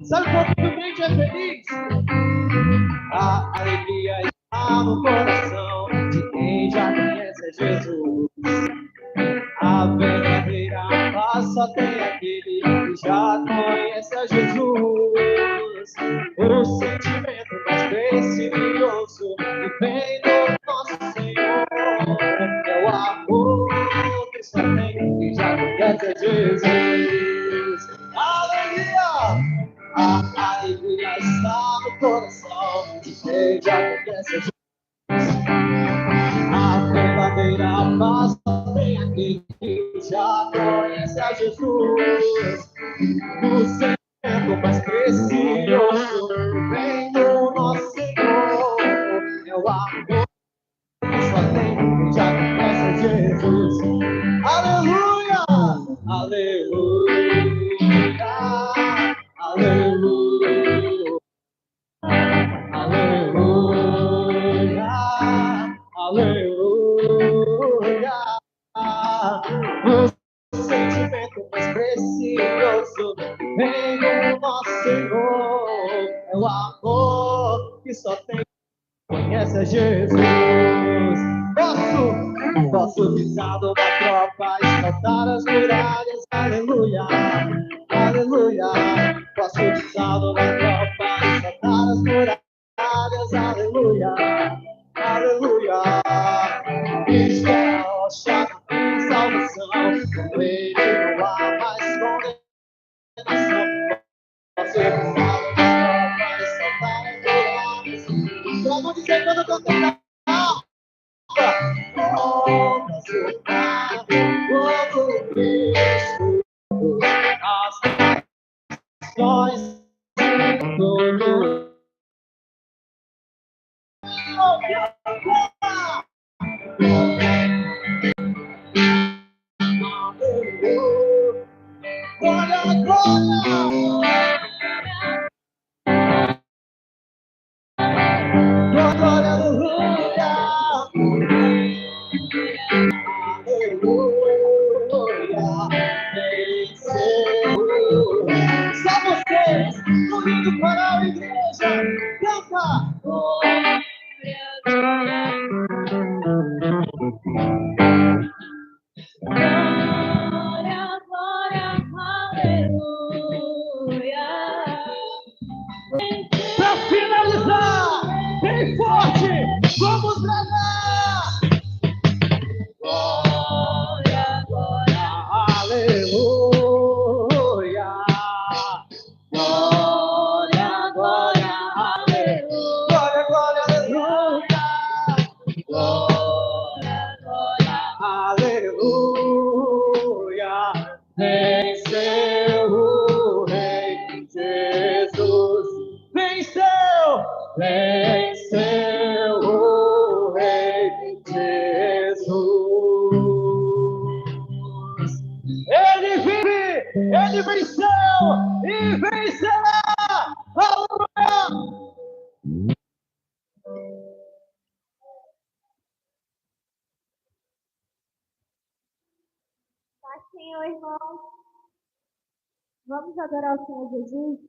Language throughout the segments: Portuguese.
Sabe quando o crente é feliz? A alegria está no coração de quem já conhece Jesus. A verdadeira paz só tem aquele que já conhece a Jesus. O sentimento mais precioso que vem do nosso Senhor é o amor que só tem quem já conhece a Jesus. Alegria! A alegria está no coração de quem já conhece a Jesus. A verdadeira paz só tem aquele que já conhece a Jesus. O sentimento mais precioso vem do nosso Senhor. É o amor que só tem quem já conhece a Jesus. Aleluia! Aleluia! Aleluia! Aleluia, aleluia. O sentimento mais precioso vem do nosso Senhor. É o amor que só tem conhece a Jesus. Posso pisado da tropa, saltar as muralhas, aleluia, aleluia. Posso pisado da tropa, saltar as muralhas, aleluia, aleluia. Cristo é a rocha da minha salvação, com ele não há mais condenação. Posso pisado da tropa, saltar as muralhas. Vamos dizer quando eu tô tentando. Como Cristo, as nações em todo. Glória, glória! Glória, aleluia! Aleluia! Venceu! Só vocês, no lindo coral, igreja, canta! Glória, glória! Glória, glória, aleluia! Para finalizar, bem forte, vamos bradar! Glória, glória, aleluia! Glória, glória, aleluia! Glória, glória, aleluia! Glória, glória, aleluia! Venceu o Rei Jesus! Venceu! Venceu o Rei Jesus! Ele vive! Ele venceu! E vencerá! Aleluia! Paz, Senhor, irmãos. Vamos adorar o Senhor Jesus?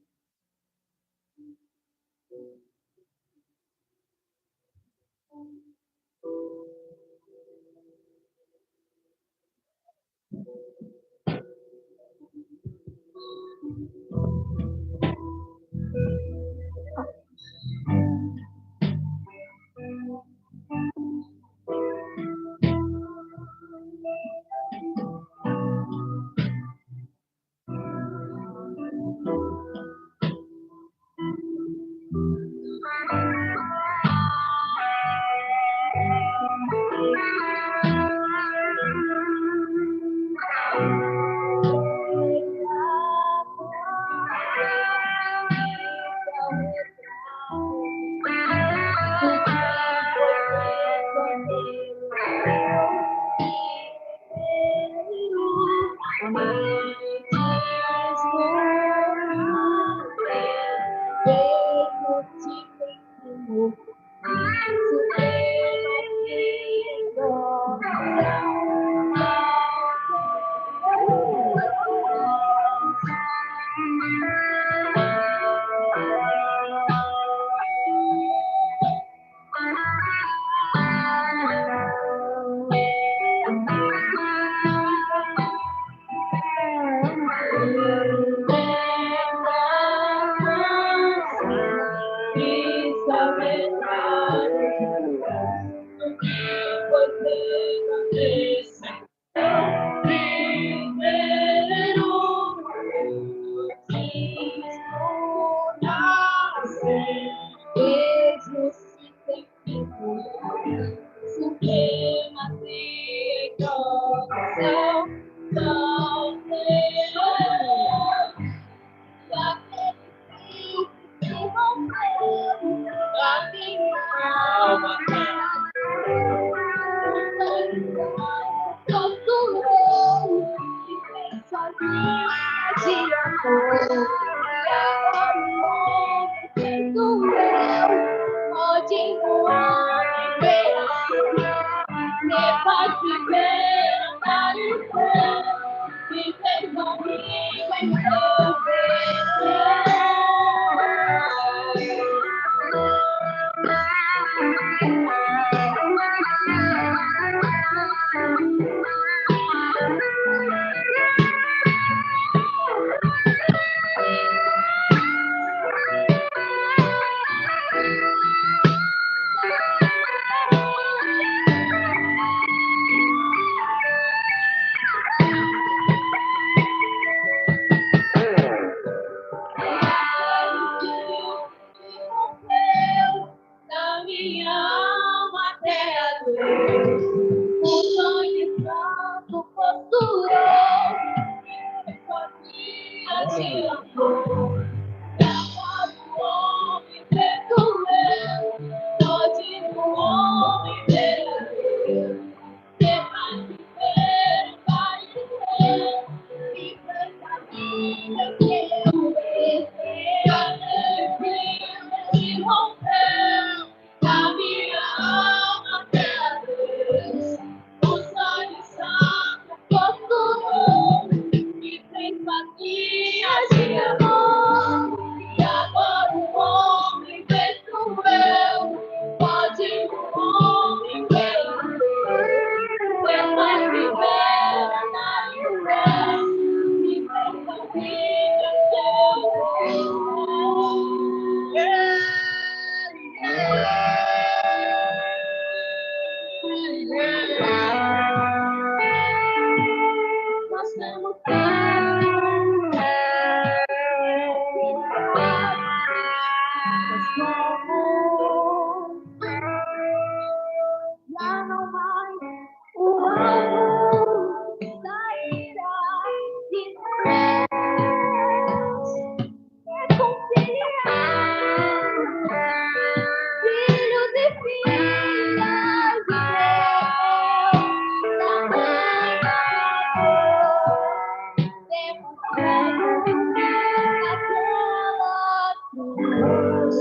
Nós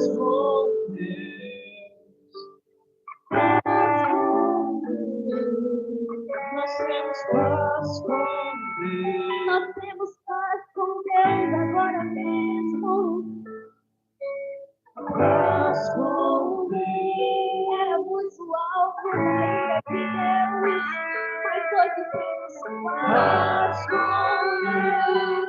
temos paz com Deus agora mesmo. Éramos o alvo da ira de Deus, mas hoje temos paz com Deus.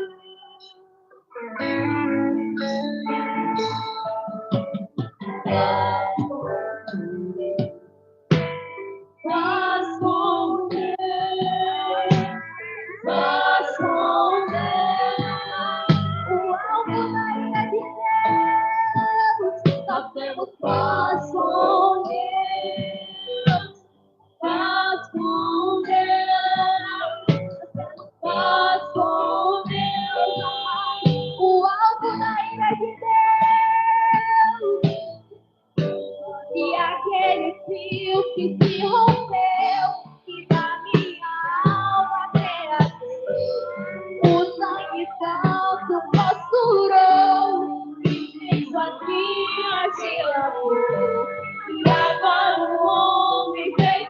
Paz com Deus, paz com Deus. O alvo da ira de Deus, nós temos paz com Deus, paz com Deus, paz com Deus. O alvo da ira de Deus, e aquele fio que se rompeu e da minha alma o sangue santo costurou e fez vaquinha de lavou. E agora o homem veio,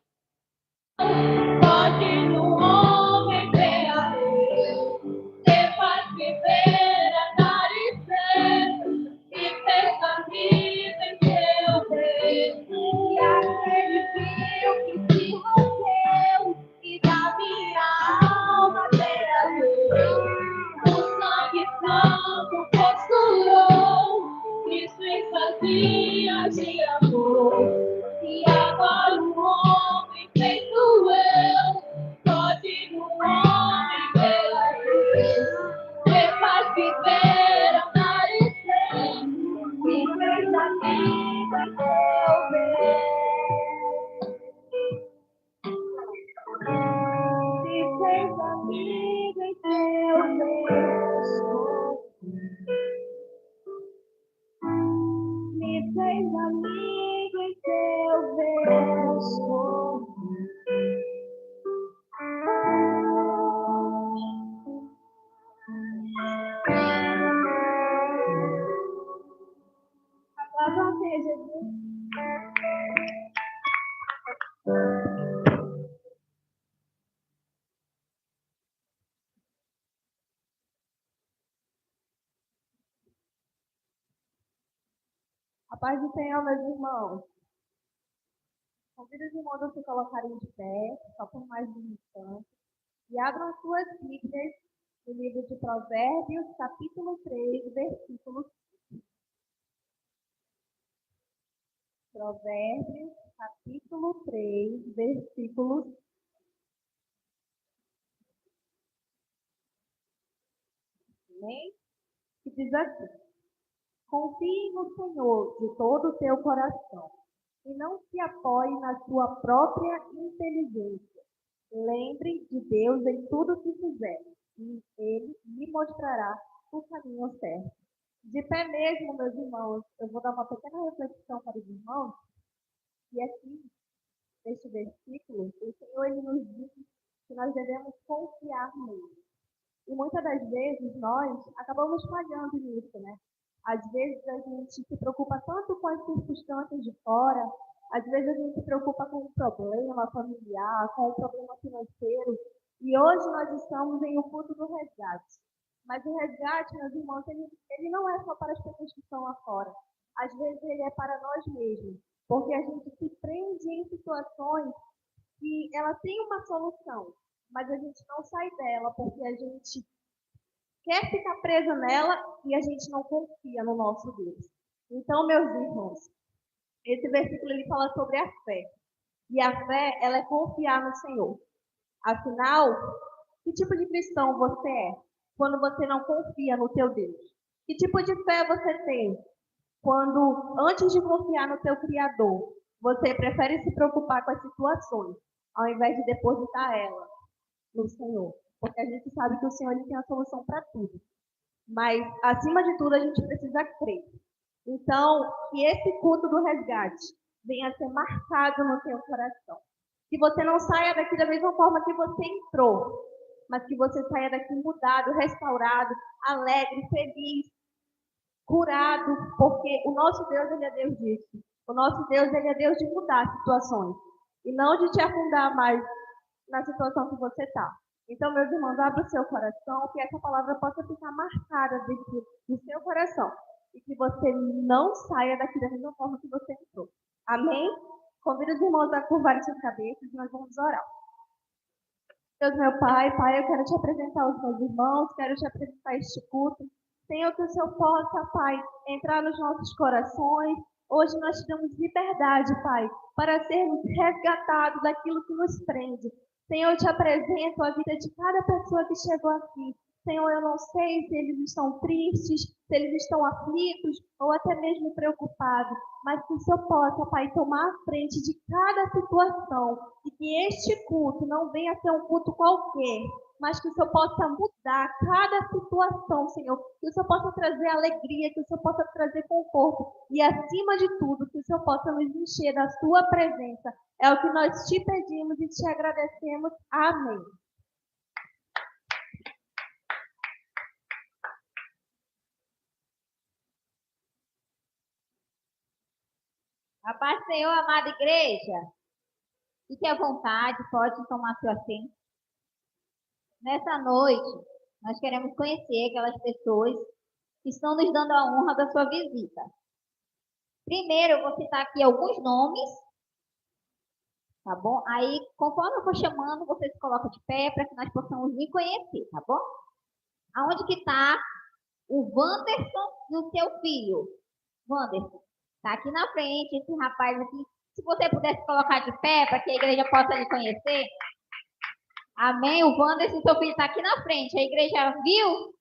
pode no homem ver a Deus. Você faz viver, andar e ser, e fez a vida em seu Deus. E aquele fio que se rompeu e da minha alma o sangue santo costurou, isso fez vaquinha de amor. E agora o homem feito eu, pode no homem ver a Deus. Você faz viver, andar e ser, e fez a vida em seu bem. E fez a vida em seu bem. Me fez amigo em teu verso. Louvado seja Jesus. A paz do Senhor, meus irmãos. Convido os irmãos a se colocarem de pé, só por mais um instante, e abram as suas Bíblias no livro de Provérbios, capítulo 3, versículo 5. Provérbios, capítulo 3, versículo 5. Amém? Que diz assim: confie no Senhor de todo o teu coração e não se apoie na sua própria inteligência. Lembre de Deus em tudo o que fizer e Ele lhe mostrará o caminho certo. De pé mesmo, meus irmãos, eu vou dar uma pequena reflexão para os irmãos. E aqui, neste versículo, o Senhor ele nos diz que nós devemos confiar nele. E muitas das vezes nós acabamos falhando nisso, né? Às vezes a gente se preocupa tanto com as circunstâncias de fora, às vezes a gente se preocupa com um problema familiar, com um problema financeiro, e hoje nós estamos em um culto do resgate. Mas o resgate, meus irmãos, ele não é só para as pessoas que estão lá fora. Às vezes ele é para nós mesmos, porque a gente se prende em situações que ela tem uma solução, mas a gente não sai dela, porque a gente quer ficar presa nela e a gente não confia no nosso Deus. Então, meus irmãos, esse versículo ele fala sobre a fé. E a fé, ela é confiar no Senhor. Afinal, que tipo de cristão você é quando você não confia no teu Deus? Que tipo de fé você tem quando, antes de confiar no teu Criador, você prefere se preocupar com as situações, ao invés de depositar ela no Senhor? Porque a gente sabe que o Senhor ele tem a solução para tudo. Mas, acima de tudo, a gente precisa crer. Então, que esse culto do resgate venha a ser marcado no teu coração. Que você não saia daqui da mesma forma que você entrou, mas que você saia daqui mudado, restaurado, alegre, feliz, curado, porque o nosso Deus, ele é Deus disso. O nosso Deus, ele é Deus de mudar situações e não de te afundar mais na situação que você está. Então, meus irmãos, abra o seu coração, que essa palavra possa ficar marcada dentro do seu coração e que você não saia daqui da mesma forma que você entrou. Amém? Convido os irmãos a curvarem suas cabeças e nós vamos orar. Deus, meu Pai, eu quero te apresentar os meus irmãos, quero te apresentar este culto. Senhor, que o Senhor possa, Pai, entrar nos nossos corações. Hoje nós te damos liberdade, Pai, para sermos resgatados daquilo que nos prende. Senhor, eu te apresento a vida de cada pessoa que chegou aqui. Senhor, eu não sei se eles estão tristes, se eles estão aflitos ou até mesmo preocupados, mas que o Senhor possa, Pai, tomar a frente de cada situação e que este culto não venha a ser um culto qualquer, mas que o Senhor possa mudar cada situação, Senhor, que o Senhor possa trazer alegria, que o Senhor possa trazer conforto e, acima de tudo, que o Senhor possa nos encher da sua presença. É o que nós te pedimos e te agradecemos. Amém. A paz do Senhor, amada igreja. Fique à vontade, pode tomar seu assento. Nessa noite, nós queremos conhecer aquelas pessoas que estão nos dando a honra da sua visita. Primeiro, eu vou citar aqui alguns nomes, tá bom? Aí, conforme eu for chamando, você se coloca de pé para que nós possamos lhe conhecer, tá bom? Aonde que está o Wanderson e o seu filho? Wanderson, está aqui na frente, esse rapaz aqui. Se você pudesse colocar de pé para que a igreja possa lhe conhecer. Amém? O Wanderson, seu filho, está aqui na frente. A igreja viu?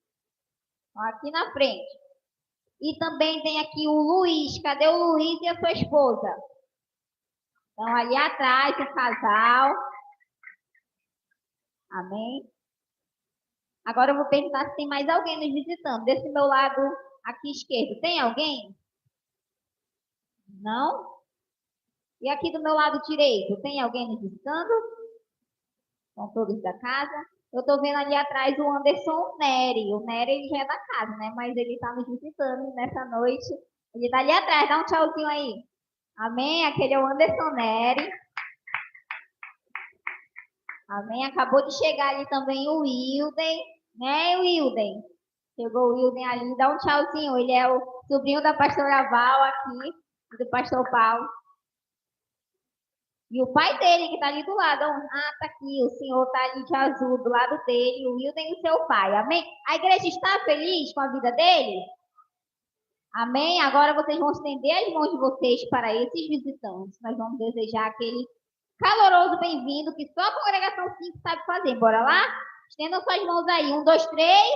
Aqui na frente. E também tem aqui o Luiz. Cadê o Luiz e a sua esposa? Então, ali atrás, o casal. Amém? Agora eu vou perguntar se tem mais alguém nos visitando. Desse meu lado aqui esquerdo, tem alguém? Não? E aqui do meu lado direito, tem alguém nos visitando? São todos da casa. Eu estou vendo ali atrás o Anderson Nery. O Nery, ele já é da casa, né? Mas ele está nos visitando nessa noite. Ele está ali atrás. Dá um tchauzinho aí. Amém? Aquele é o Anderson Nery. Amém? Acabou de chegar ali também o Wilden. Né, Wilden? Chegou o Wilden ali. Dá um tchauzinho. Ele é o sobrinho da pastora Val aqui. Do pastor Paulo. E o pai dele, que está ali do lado, tá aqui, o senhor está ali de azul, do lado dele, o Wilden e o seu pai, amém? A igreja está feliz com a vida dele? Amém? Agora vocês vão estender as mãos de vocês para esses visitantes. Nós vamos desejar aquele caloroso bem-vindo que só a congregação 5 sabe fazer. Bora lá? Estendam suas mãos aí. 1, 2, 3.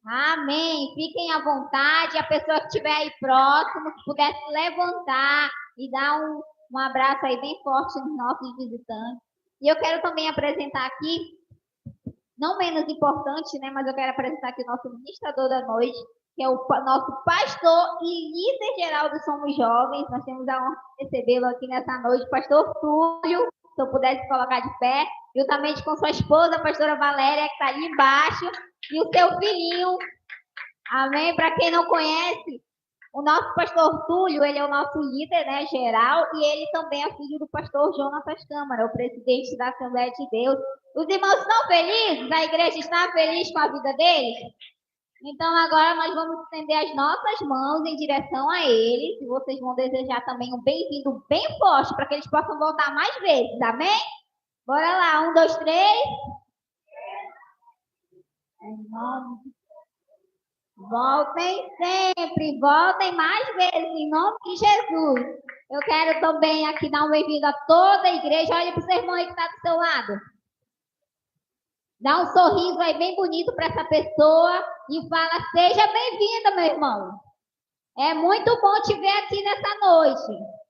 Amém. Fiquem à vontade. A pessoa que estiver aí próximo, que pudesse levantar e dar um abraço aí bem forte nos nossos visitantes. E eu quero também apresentar aqui, não menos importante, né? Mas eu quero apresentar aqui o nosso ministrador da noite, que é o nosso pastor e líder geral do Somos Jovens. Nós temos a honra de recebê-lo aqui nessa noite, pastor Túlio. Se eu pudesse colocar de pé, juntamente com sua esposa, a pastora Valéria, que está ali embaixo, e o seu filhinho. Amém? Para quem não conhece, o nosso pastor Túlio, ele é o nosso líder, né, geral, e ele também é filho do pastor Jonatas Câmara, o presidente da Assembleia de Deus. Os irmãos estão felizes? A igreja está feliz com a vida deles? Então, agora nós vamos estender as nossas mãos em direção a eles, e vocês vão desejar também um bem-vindo bem forte, para que eles possam voltar mais vezes, amém? Bora lá, 1, 2, 3. Voltem sempre, voltem mais vezes, em nome de Jesus. Eu quero também aqui dar um bem-vindo a toda a igreja. Olha para o seu irmão aí que está do seu lado. Dá um sorriso aí bem bonito para essa pessoa e fala, seja bem-vinda, meu irmão. É muito bom te ver aqui nessa noite.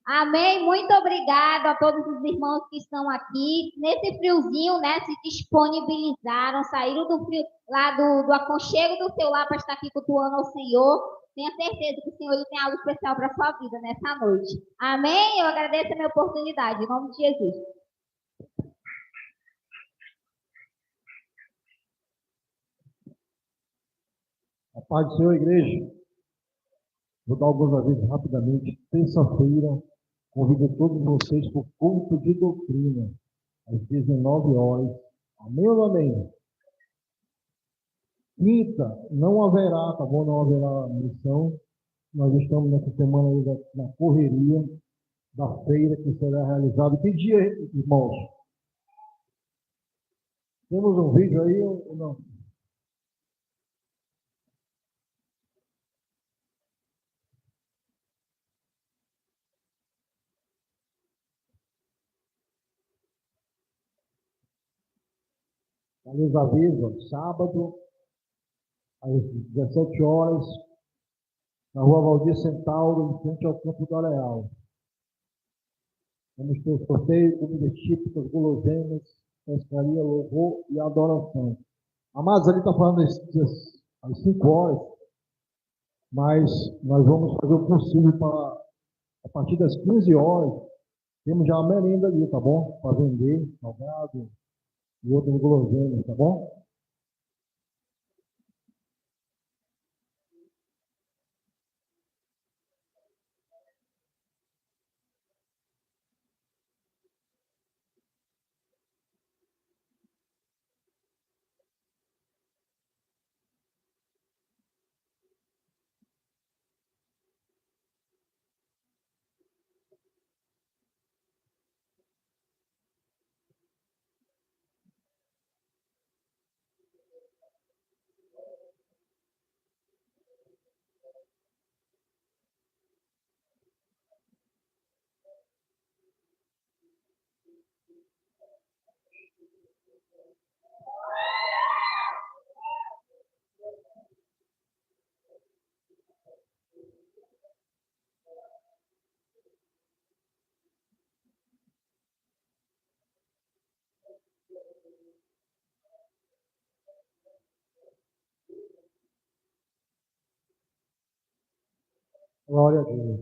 Amém? Muito obrigado a todos os irmãos que estão aqui. Nesse friozinho, né, se disponibilizaram, saíram do frio, lá do aconchego do seu lar para estar aqui cultuando ao Senhor. Tenha certeza que o Senhor ele tem algo especial para a sua vida nessa noite. Amém? Eu agradeço a minha oportunidade, em nome de Jesus. Paz do Senhor, igreja. Vou dar alguns avisos rapidamente. Terça-feira, convido todos vocês para o culto de doutrina, às 19 horas. Amém ou não amém? Quinta, não haverá, tá bom? Não haverá missão. Nós estamos nessa semana aí na correria da feira que será realizada. Que dia, irmãos? Temos um vídeo aí ou não? Lhes aviso, sábado, às 17 horas, na rua Valdir Centauro, em frente ao Campo do Areal. Vamos ter sorteio, comidas típicas, guloseimas, pescaria, louvor e adoração. Amados, ali está falando às 5 horas, mas nós vamos fazer o possível para, a partir das 15 horas, temos já a merenda ali, tá bom? Para vender, salgado e outros guloseimas, tá bom? Glória a Deus.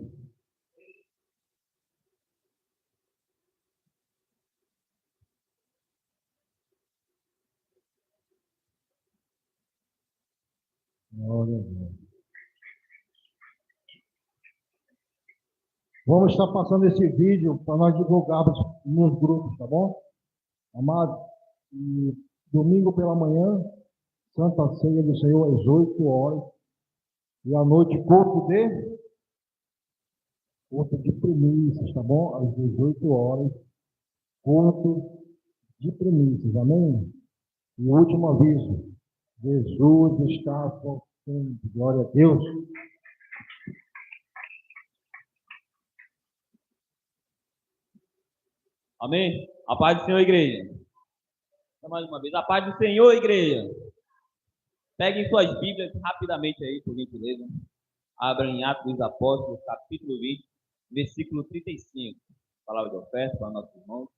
Glória a Deus. Vamos estar passando esse vídeo para nós divulgarmos nos grupos, tá bom? Amado, e domingo pela manhã, Santa Ceia do Senhor às 8 horas. E à noite, culto de primícias, tá bom? Às 18 horas, culto de primícias, amém? E o último aviso, Jesus está voltando, glória a Deus. Amém? A paz do Senhor, igreja. Mais uma vez, a paz do Senhor, igreja. Peguem suas Bíblias rapidamente aí, por gentileza. Abra em Atos dos Apóstolos, capítulo 20, versículo 35. Palavra de oferta para nossos irmãos.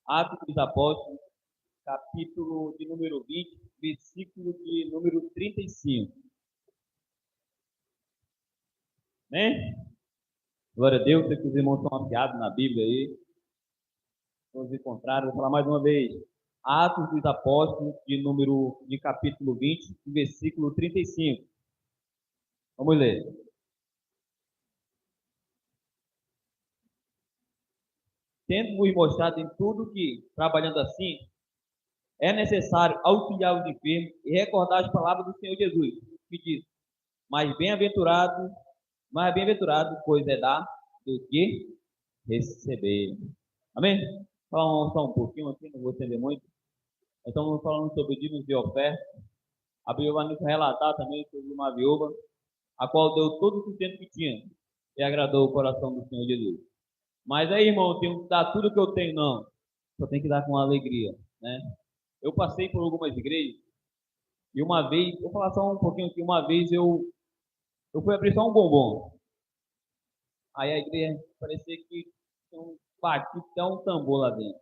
Atos dos Apóstolos, capítulo de número 20, versículo de número 35. Amém? Glória a Deus, sei que os irmãos estão afiados na Bíblia aí. Todos encontraram, vou falar mais uma vez. Atos dos Apóstolos, de capítulo 20, versículo 35. Vamos ler. Tendo-vos mostrado em tudo que, trabalhando assim, é necessário auxiliar os enfermos e recordar as palavras do Senhor Jesus, que diz: mais bem-aventurado, pois é dar do que receber. Amém? Falar só um pouquinho aqui, não vou estender muito. Estamos falando sobre dízimos de oferta. A Bíblia vai nos relatar também sobre uma viúva, a qual deu todo o sustento que tinha e agradou o coração do Senhor Jesus. Mas aí, irmão, eu tenho que dar tudo que eu tenho, não. Só tem que dar com alegria, né? Eu passei por algumas igrejas e uma vez, vou falar só um pouquinho aqui, uma vez eu fui abrir só um bombom. Aí a igreja parecia que tinha batido até um tambor lá dentro.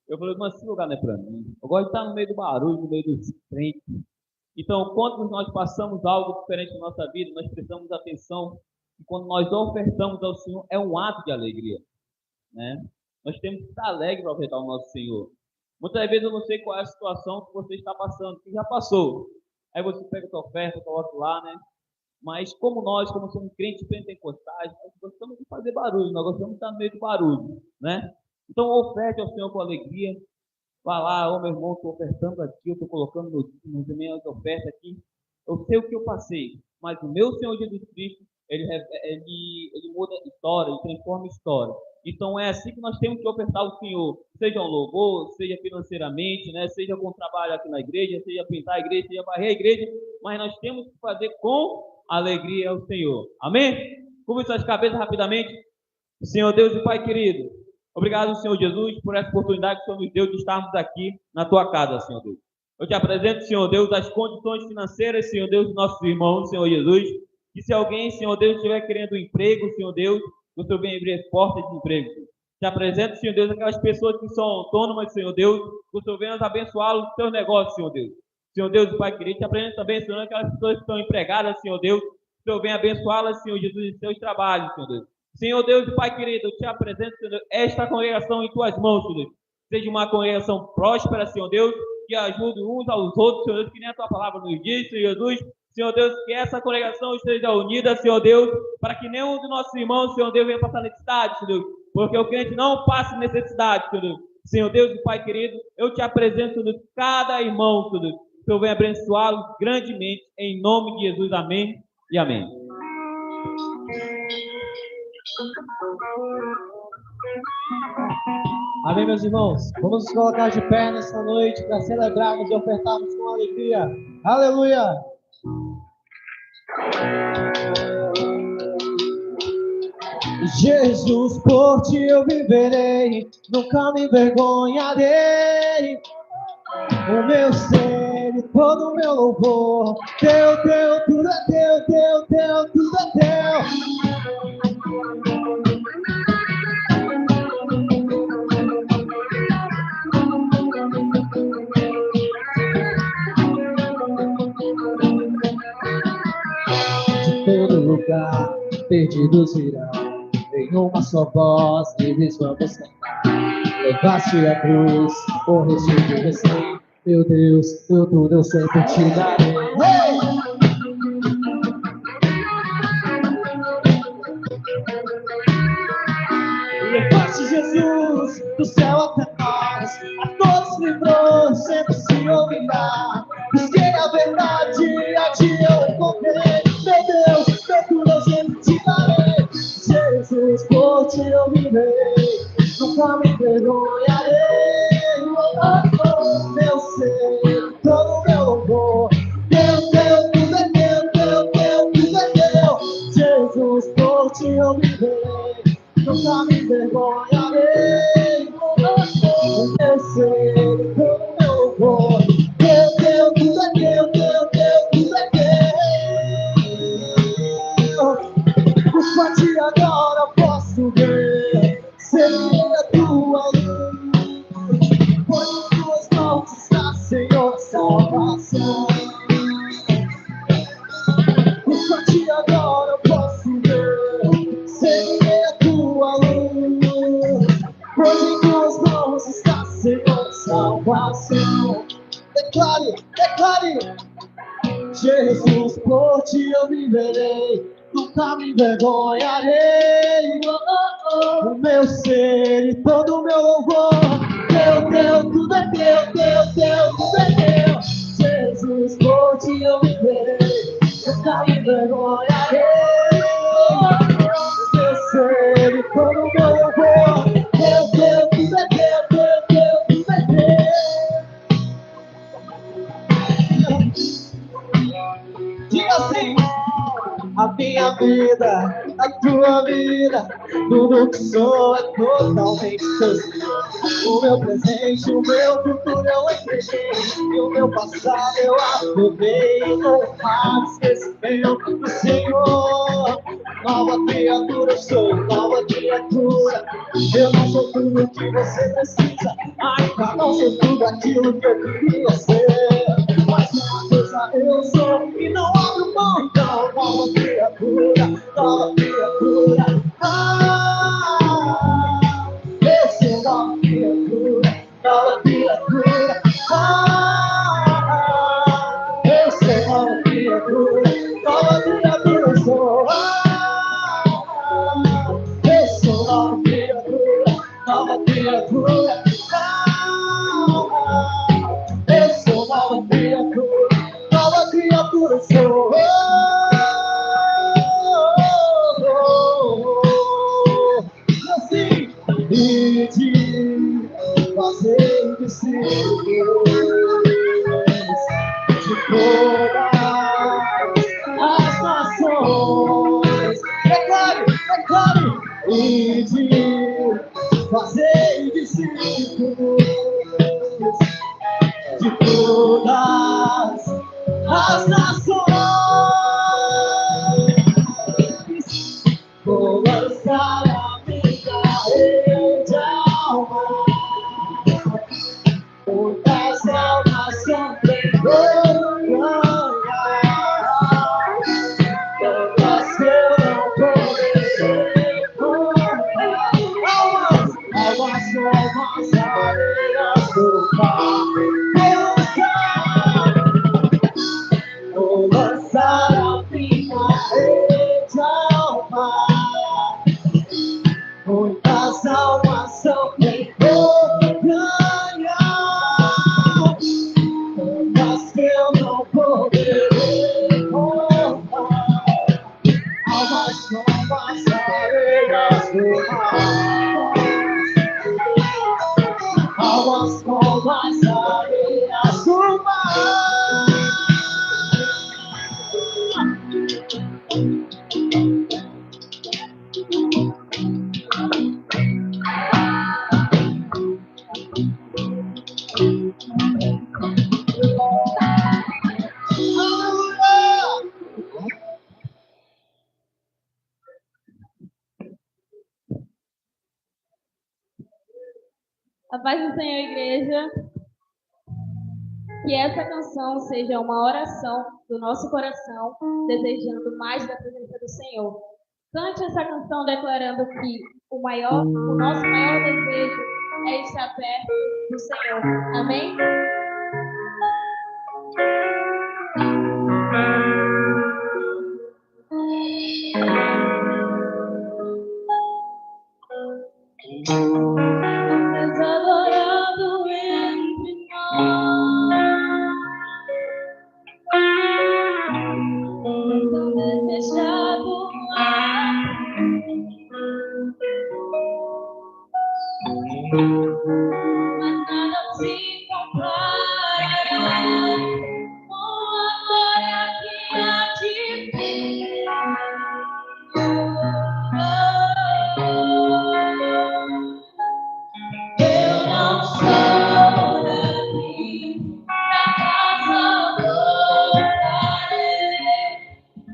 Eu falei, mas esse lugar não é para mim. Eu gosto de estar no meio do barulho, no meio dos crentes. Então, quando nós passamos algo diferente na nossa vida, nós prestamos atenção que quando nós ofertamos ao Senhor, é um ato de alegria, né? Nós temos que estar alegres para ofertar ao nosso Senhor. Muitas vezes eu não sei qual é a situação que você está passando, que já passou. aí você pega a tua oferta, coloca lá, né? Mas como nós, como somos crentes pentecostais, nós gostamos de fazer barulho, nós gostamos de estar no meio do barulho, né? Então, oferte ao Senhor com alegria. Vá lá, meu irmão, estou ofertando aqui, eu estou colocando no minha oferta aqui. Eu sei o que eu passei, mas o meu Senhor Jesus Cristo, ele muda história, ele transforma história. Então é assim que nós temos que ofertar ao Senhor, seja um louvor, seja financeiramente, né? Seja algum trabalho aqui na igreja, seja pintar a igreja, seja varrer a igreja, mas nós temos que fazer com alegria ao Senhor. Amém? Curve suas cabeças rapidamente. Senhor Deus e Pai querido, obrigado, Senhor Jesus, por essa oportunidade que o Senhor nos deu de estarmos aqui na tua casa, Senhor Deus. Eu te apresento, Senhor Deus, as condições financeiras, Senhor Deus, dos nossos irmãos, Senhor Jesus. E se alguém, Senhor Deus, estiver querendo um emprego, Senhor Deus, o Senhor vem abrir portas de emprego. Te apresento, Senhor Deus, aquelas pessoas que são autônomas, Senhor Deus, o Senhor venha abençá-los nos seus negócios, Senhor Deus. Senhor Deus e Pai querido, te apresento também, Senhor, aquelas pessoas que estão empregadas, Senhor Deus, o Senhor venha abençá-las, Senhor Jesus, em seus trabalhos, Senhor Deus. Senhor Deus e Pai querido, eu te apresento, Senhor Deus, esta congregação em tuas mãos, Senhor Deus. Seja uma congregação próspera, Senhor Deus, que ajude uns aos outros, Senhor Deus, que nem a tua palavra nos diz, Senhor Jesus. Senhor Deus, que essa congregação esteja unida, Senhor Deus, para que nenhum dos nossos irmãos, Senhor Deus, venha passar necessidade, Senhor Deus, porque o crente não passa necessidade, Senhor Deus. Senhor Deus e Pai querido, eu te apresento, Senhor Deus, cada irmão, Senhor Deus, que eu venha abençoá-los grandemente, em nome de Jesus, amém e amém. Amém, meus irmãos. Vamos nos colocar de pé nessa noite para celebrarmos e ofertarmos com alegria. Aleluia! Jesus, por ti eu viverei, nunca me envergonharei. O meu ser e todo o meu louvor, teu, tudo é teu, tudo é teu. Todo lugar, perdidos virão, em uma só voz, eles vamos cantar. Levaste a cruz, morreste de recém, meu Deus, meu tudo eu sempre te darei. Levaste Jesus do céu até nós, a todos livrou, sempre se ouvirá. Busquei a verdade, a ti eu encontrei. Meu Deus, meu tudo eu sempre te darei. Jesus, por ti eu viverei, nunca me envergonharei. Meu ser, todo o meu louvor, teu, tudo é teu, tudo é teu. Jesus, por ti eu viverei, nunca me envergonharei. Meu ser, todo o meu louvor, teu, tudo é teu, tudo é teu. Por a ti agora posso ver, seria a tua luz. Pois em tuas mãos está, Senhor, salvação. Por a ti agora posso ver, seria a tua luz. Pois em tuas mãos está, Senhor, salvação. Declare, Jesus, por ti eu viverei, nunca me envergonharei. O meu ser e todo o meu louvor, teu, tudo é teu, tudo é teu. Jesus, por ti eu viverei, nunca me envergonharei. O meu ser e todo o meu louvor, teu, tudo é teu, tudo é teu. Diga assim: a minha vida, a tua vida, tudo que sou é totalmente teu. O meu presente, o meu futuro eu entreguei, e o meu passado eu aprovei. Não mais esquecimento do Senhor. Nova criatura eu sou, nova criatura. Eu não sou tudo que você precisa, ainda não sou tudo aquilo que eu queria ser. Mas uma coisa eu sou e não abro mão, então nova criatura, nova criatura. Eu sou nova criatura, nova criatura. Eu sou de todas as nações. Declare, declare, e de fazer discípulos de todas as nações. Vou lançar a minha rede ao mar, muitas salvação tem ganhar, tantas que eu não poderei contar. Almas novas, areias do mar. Vou lançar a minha rede ao mar, muitas almas são quem vou ganhar, tantas que eu não poderei contar. Almas novas, areias do mar. Almas novas, areias do mar. A paz do Senhor, igreja. Que essa canção seja uma oração do nosso coração, desejando mais da presença do Senhor. Cante essa canção declarando que o nosso maior desejo é estar perto do Senhor. Amém? Adorado entre nós, tão desejado mas nada se comparará com a glória que há de vir. Eu não sou daqui, pra casa voltarei.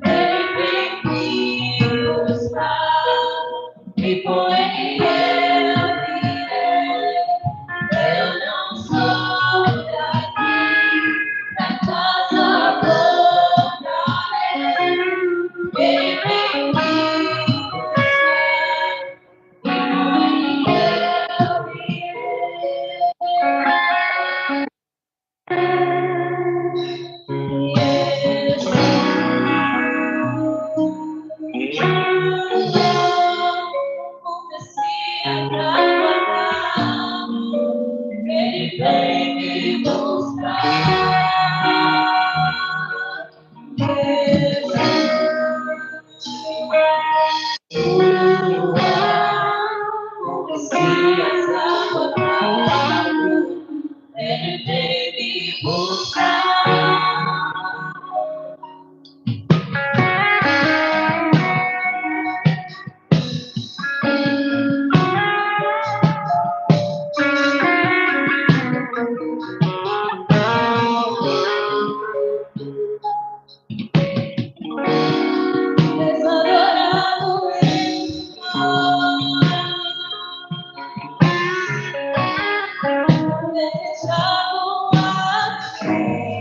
Ele vem me buscar e com ele eu irei. Eu não sou daqui, pra casa voltarei. Ele vem me buscar e com ele eu ele vem me buscar. O Messias aguardado, ele vem me buscar. Desadorado em nós, desejado assim.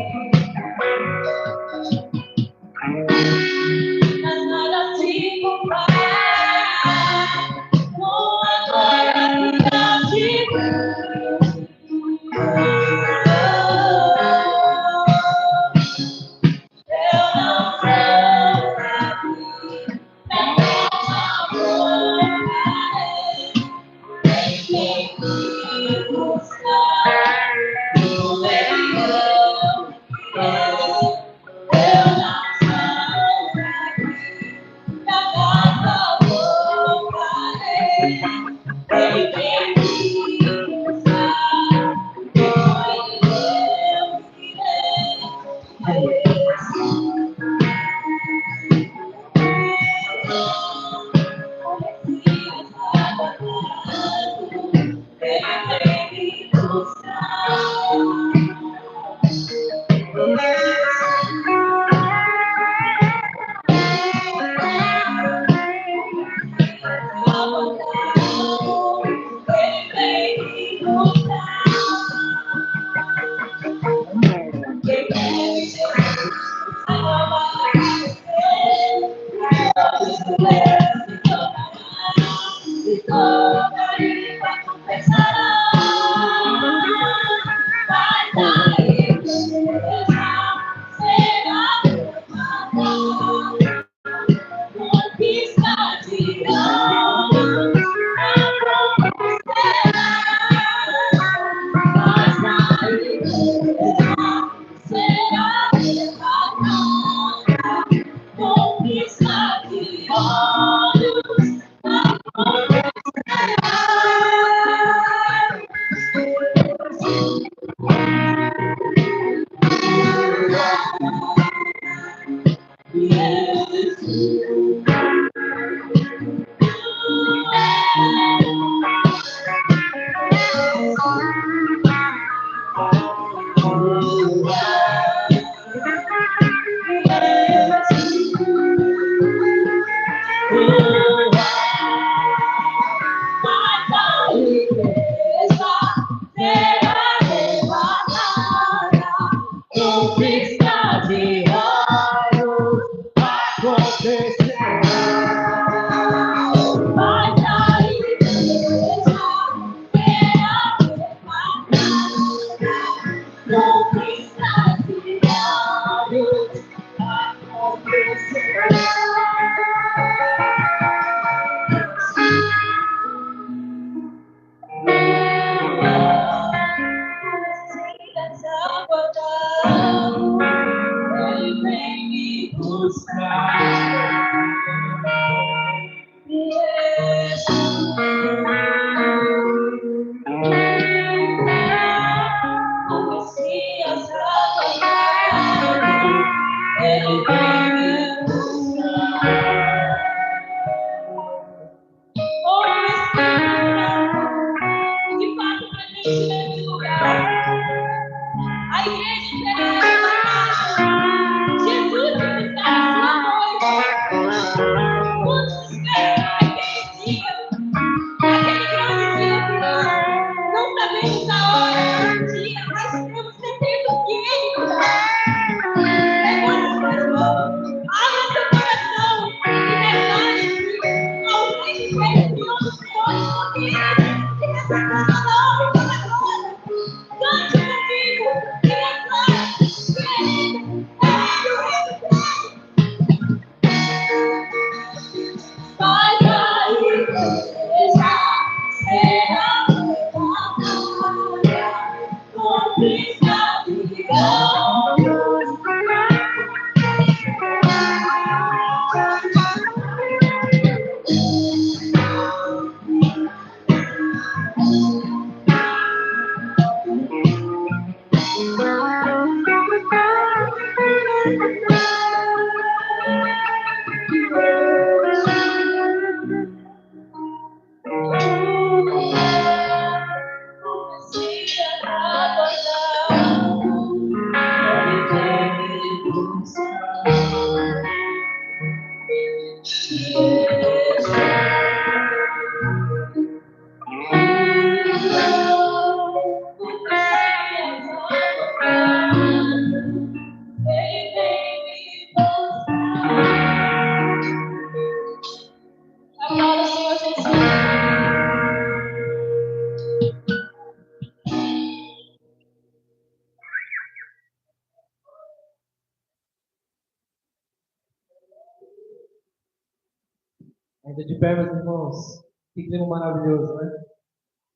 Ainda de pé, meus irmãos. Que clima maravilhoso, né?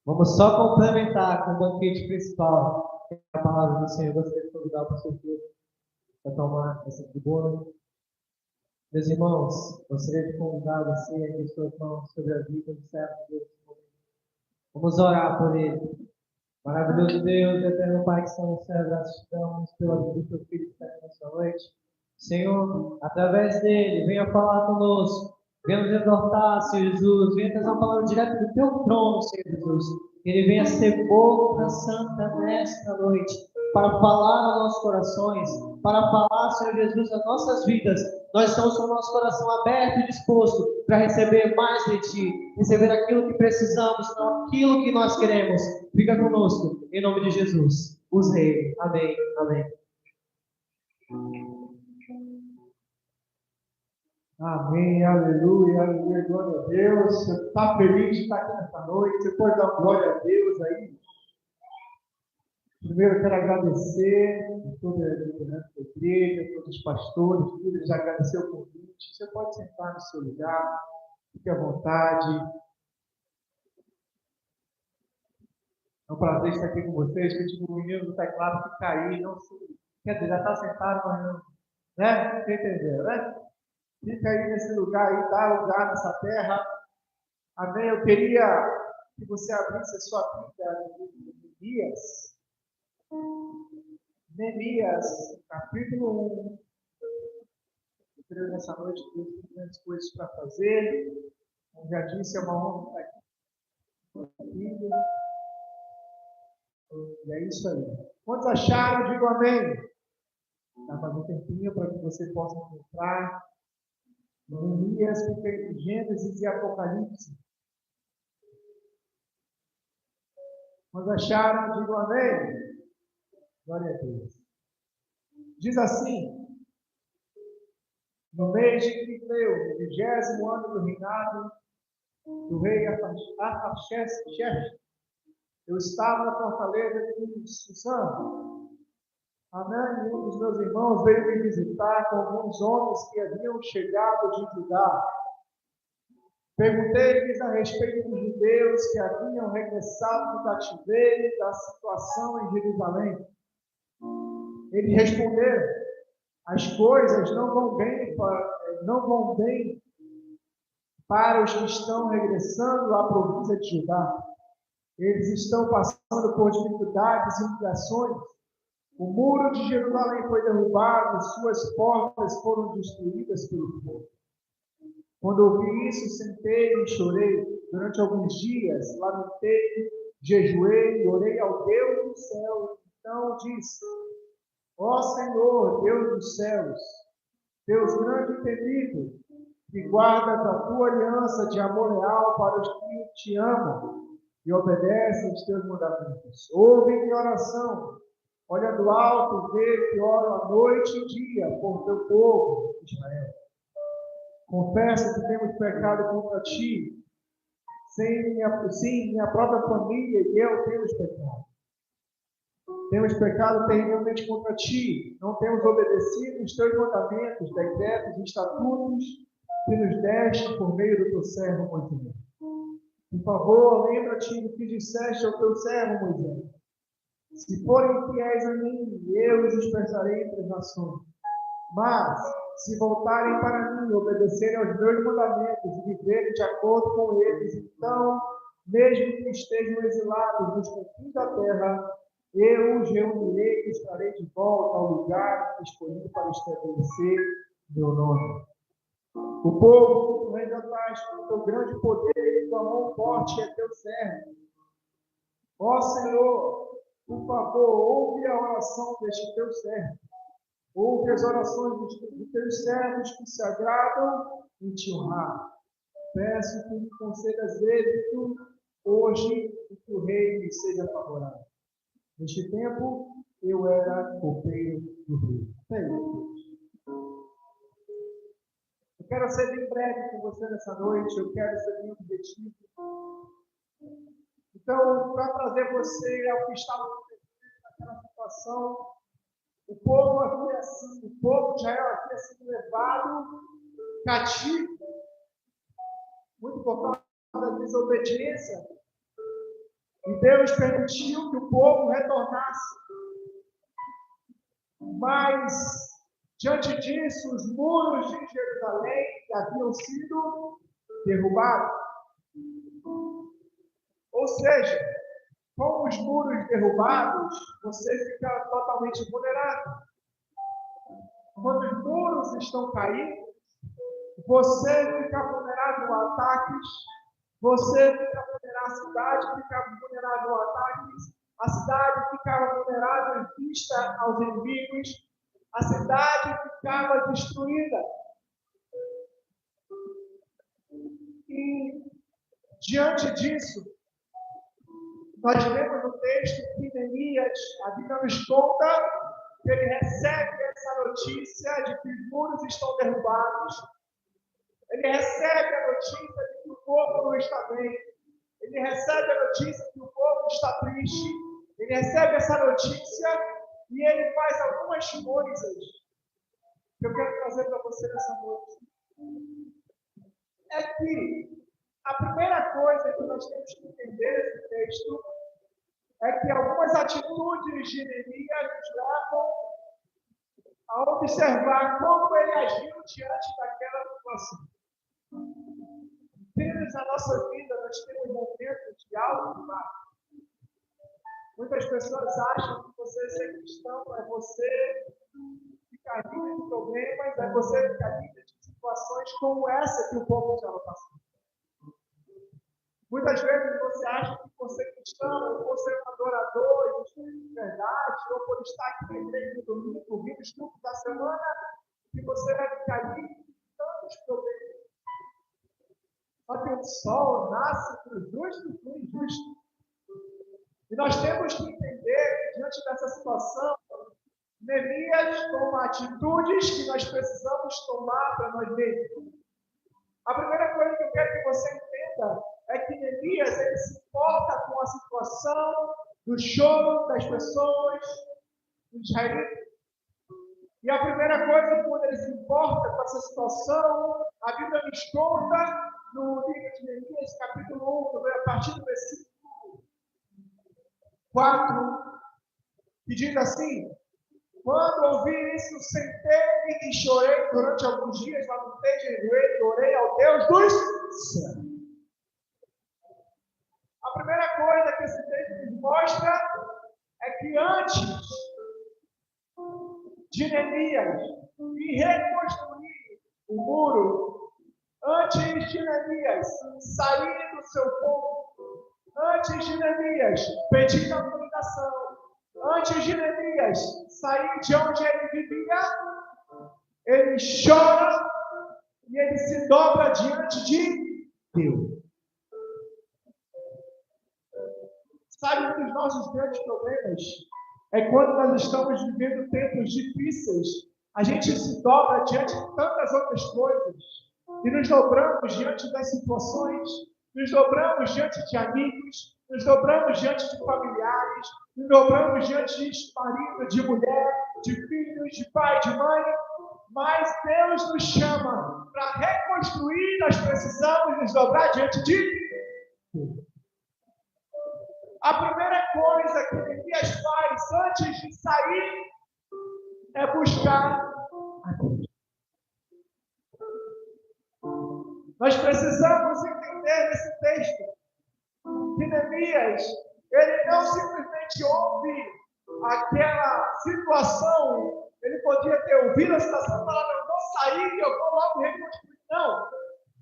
Vamos só complementar com o banquete principal, que é a palavra do Senhor. Eu gostaria de convidar o pastor para tomar essa tribuna. Meus irmãos, gostaria de convidar você a que suas mãos sobre a vida do servo de Deus. Vamos orar por ele. Maravilhoso Deus, eterno Pai que está no céu, gratidão pela vida do teu filho que está aqui nessa noite. Senhor, através dele, venha falar conosco. Venha nos exortar, Senhor Jesus. Venha trazer uma palavra direto do teu trono, Senhor Jesus. Que ele venha ser boca santa nesta noite, para falar aos nossos corações, para falar, Senhor Jesus, nas nossas vidas. Nós estamos com o nosso coração aberto e disposto para receber mais de Ti, receber aquilo que precisamos, não aquilo que nós queremos. Fica conosco, em nome de Jesus. Use Ele. Amém. Amém. Amém, aleluia, aleluia, glória a Deus. Você está feliz de estar aqui nessa noite? Você pode dar glória a Deus aí? Primeiro, eu quero agradecer a toda a liderança da igreja, todos os pastores, líderes, agradecer o convite. Você pode sentar no seu lugar, fique à vontade. É um prazer estar aqui com vocês. Que tipo, o menino do teclado que cair, não se... Quer dizer, já está sentado, mas não. Né? Você entendeu, né? Fica aí nesse lugar aí, dá lugar nessa terra. Amém? Eu queria que você abrisse a sua Bíblia em Neemias. Neemias, capítulo 1. Eu creio nessa noite que Deus tem grandes coisas para fazer. Como já disse, é uma honra estar aqui. E é isso aí. Quantos acharam? Digo amém. Dá mais um tempinho para que você possa encontrar Neemias, Gênesis e Apocalipse. Quantos acharam? Digo amém. Glória a Deus. Diz assim: no mês de Quisleu, no 20º ano do reinado do rei Artaxerxes, eu estava na fortaleza de Susã. Anã e um dos meus irmãos veio me visitar com alguns homens que haviam chegado de Judá. Perguntei-lhes a respeito dos judeus que haviam regressado do cativeiro da situação em Jerusalém. Eles responderam: as coisas não vão bem para os que estão regressando à província de Judá. Eles estão passando por dificuldades e humilhações. O muro de Jerusalém foi derrubado e suas portas foram destruídas pelo fogo. Quando ouvi isso, sentei e chorei. Durante alguns dias, lamentei, jejuei e orei ao Deus do céu. Então disse: ó Senhor, Deus dos céus, Deus grande e temível, que guardas a tua aliança de amor leal para os que te amam e obedecem aos teus mandamentos. Ouve minha oração, olha do alto, vê que oro à noite e dia por teu povo, Israel. Confesso que temos pecado contra ti, sim, minha própria família e eu temos pecado. Temos pecado terrivelmente contra ti, não temos obedecido os teus mandamentos, decretos e estatutos que nos deste por meio do teu servo Moisés. Por favor, lembra-te do que disseste ao teu servo Moisés. Se forem fiéis a mim, eu os dispersarei entre as nações. Mas, se voltarem para mim, obedecerem aos meus mandamentos e viverem de acordo com eles, então, mesmo que estejam exilados nos confins da terra, eu os reunirei e os trarei de volta ao lugar escolhido para estabelecer meu nome. O povo que tu resgataste com teu grande poder e tua mão forte é teu servo. Ó Senhor, por favor, ouve a oração deste teu servo. Ouve as orações dos teus servos que se agradam em te honrar. Peço que me concedas êxito hoje e que o rei me seja favorável. Neste tempo, eu era copeiro do rei. Até isso. Eu quero ser bem breve com você nessa noite. Eu quero ser bem objetivo. Então, para trazer você ao que estava acontecendo naquela situação, o povo de Israel havia sido levado cativo, muito por causa da desobediência. E Deus permitiu que o povo retornasse. Mas, diante disso, os muros de Jerusalém haviam sido derrubados. Ou seja, com os muros derrubados, você fica totalmente vulnerável. Quando os muros estão caídos, você fica vulnerável a ataques, você fica vulnerável, a cidade fica vulnerável a ataques, a cidade ficava vulnerável em vista aos inimigos, a cidade ficava destruída. E, diante disso, nós vemos no texto que Neemias, a Bíblia nos conta que ele recebe essa notícia de que os muros estão derrubados. Ele recebe a notícia de que o povo não está bem. Ele recebe a notícia de que o povo está triste. Ele recebe essa notícia e ele faz algumas coisas que eu quero trazer para você nessa noite. É que a primeira coisa que nós temos que entender nesse texto é que algumas atitudes de Neemias nos levam a observar como ele agiu diante daquela situação. Queridos, na nossa vida nós temos momentos de alto e baixo. Muitas pessoas acham que você ser cristão é você ficar livre de problemas, é você ficar livre de situações como essa que o povo estava passando. Muitas vezes você acha que por ser cristão, ou por ser um adorador de verdade, ou por estar aqui na igreja no domingo, ouvindo os cultos da semana, que você vai ficar livre de tantos problemas. Só que o sol nasce para os justos e para os injustos. E nós temos que entender que, diante dessa situação, Neemias toma atitudes que nós precisamos tomar para nós mesmos. A primeira coisa que eu quero que você entenda é que Neemias ele se importa com a situação do choro das pessoas israelitas. E a primeira coisa, quando ele se importa com essa situação, a Bíblia nos conta no livro de Neemias, capítulo 1, a partir do versículo 4, que diz assim: quando ouvi isso, sentei e chorei durante alguns dias, levantei de joelho e orei ao Deus dos céus. A primeira coisa que esse texto nos mostra é que antes de Neemias ir reconstruir o muro, antes de Neemias sair do seu povo, antes de Neemias pedir autorização, antes de Neemias sair de onde ele vivia, ele chora e ele se dobra diante de Deus. Sabe, um dos nossos grandes problemas é quando nós estamos vivendo tempos difíceis, a gente se dobra diante de tantas outras coisas e nos dobramos diante das situações, nos dobramos diante de amigos, nos dobramos diante de familiares, nos dobramos diante de marido, de mulher, de filhos, de pai, de mãe, mas Deus nos chama para reconstruir, nós precisamos nos dobrar diante de Deus. A primeira coisa que Neemias faz antes de sair é buscar a Deus. Nós precisamos entender nesse texto que Neemias, ele não simplesmente ouve aquela situação, ele podia ter ouvido a situação e falar, eu vou sair e eu vou logo reconstruir. Não.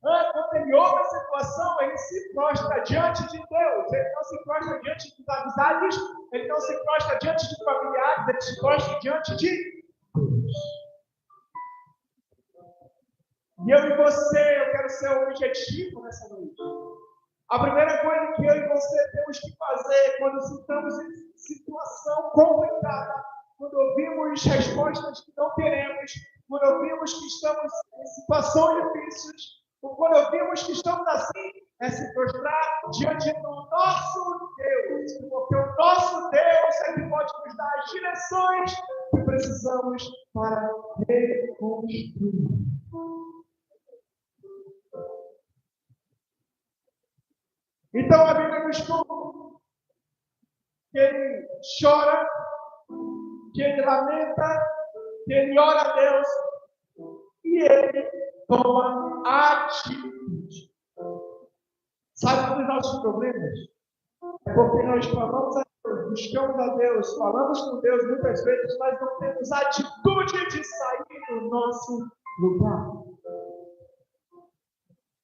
Quando ele ouve a situação, ele se prostra diante de Deus. Ele não se prostra diante dos amizades, ele não se prostra diante de familiares, ele se prostra diante de Deus. E eu e você, eu quero ser o objetivo nessa noite. A primeira coisa que eu e você temos que fazer quando estamos em situação complicada, quando ouvimos respostas que não queremos, quando ouvimos que estamos em situações difíceis, ou quando ouvimos que estamos assim, é se prostrar diante do nosso Deus, porque o nosso Deus é que pode nos dar as direções que precisamos para reconstruir. Então a Bíblia nos conta que ele chora, que ele lamenta, que ele ora a Deus e ele toma atitude. Sabe um dos nossos problemas? É porque nós falamos a Deus, buscamos a Deus, falamos com Deus, muitas vezes nós não temos atitude de sair do nosso lugar.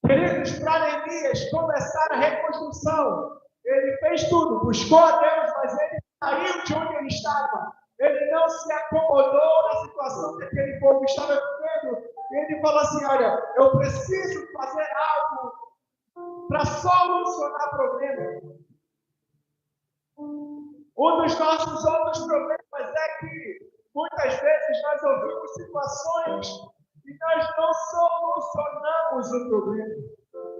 Queridos, para Neemias começar a reconstrução, ele fez tudo, buscou a Deus, mas ele saiu de onde ele estava. Ele não se acomodou na situação que aquele povo estava vivendo. Ele falou assim, olha, eu preciso fazer algo para solucionar problemas. Um dos nossos outros problemas é que muitas vezes nós ouvimos situações e nós não solucionamos o problema.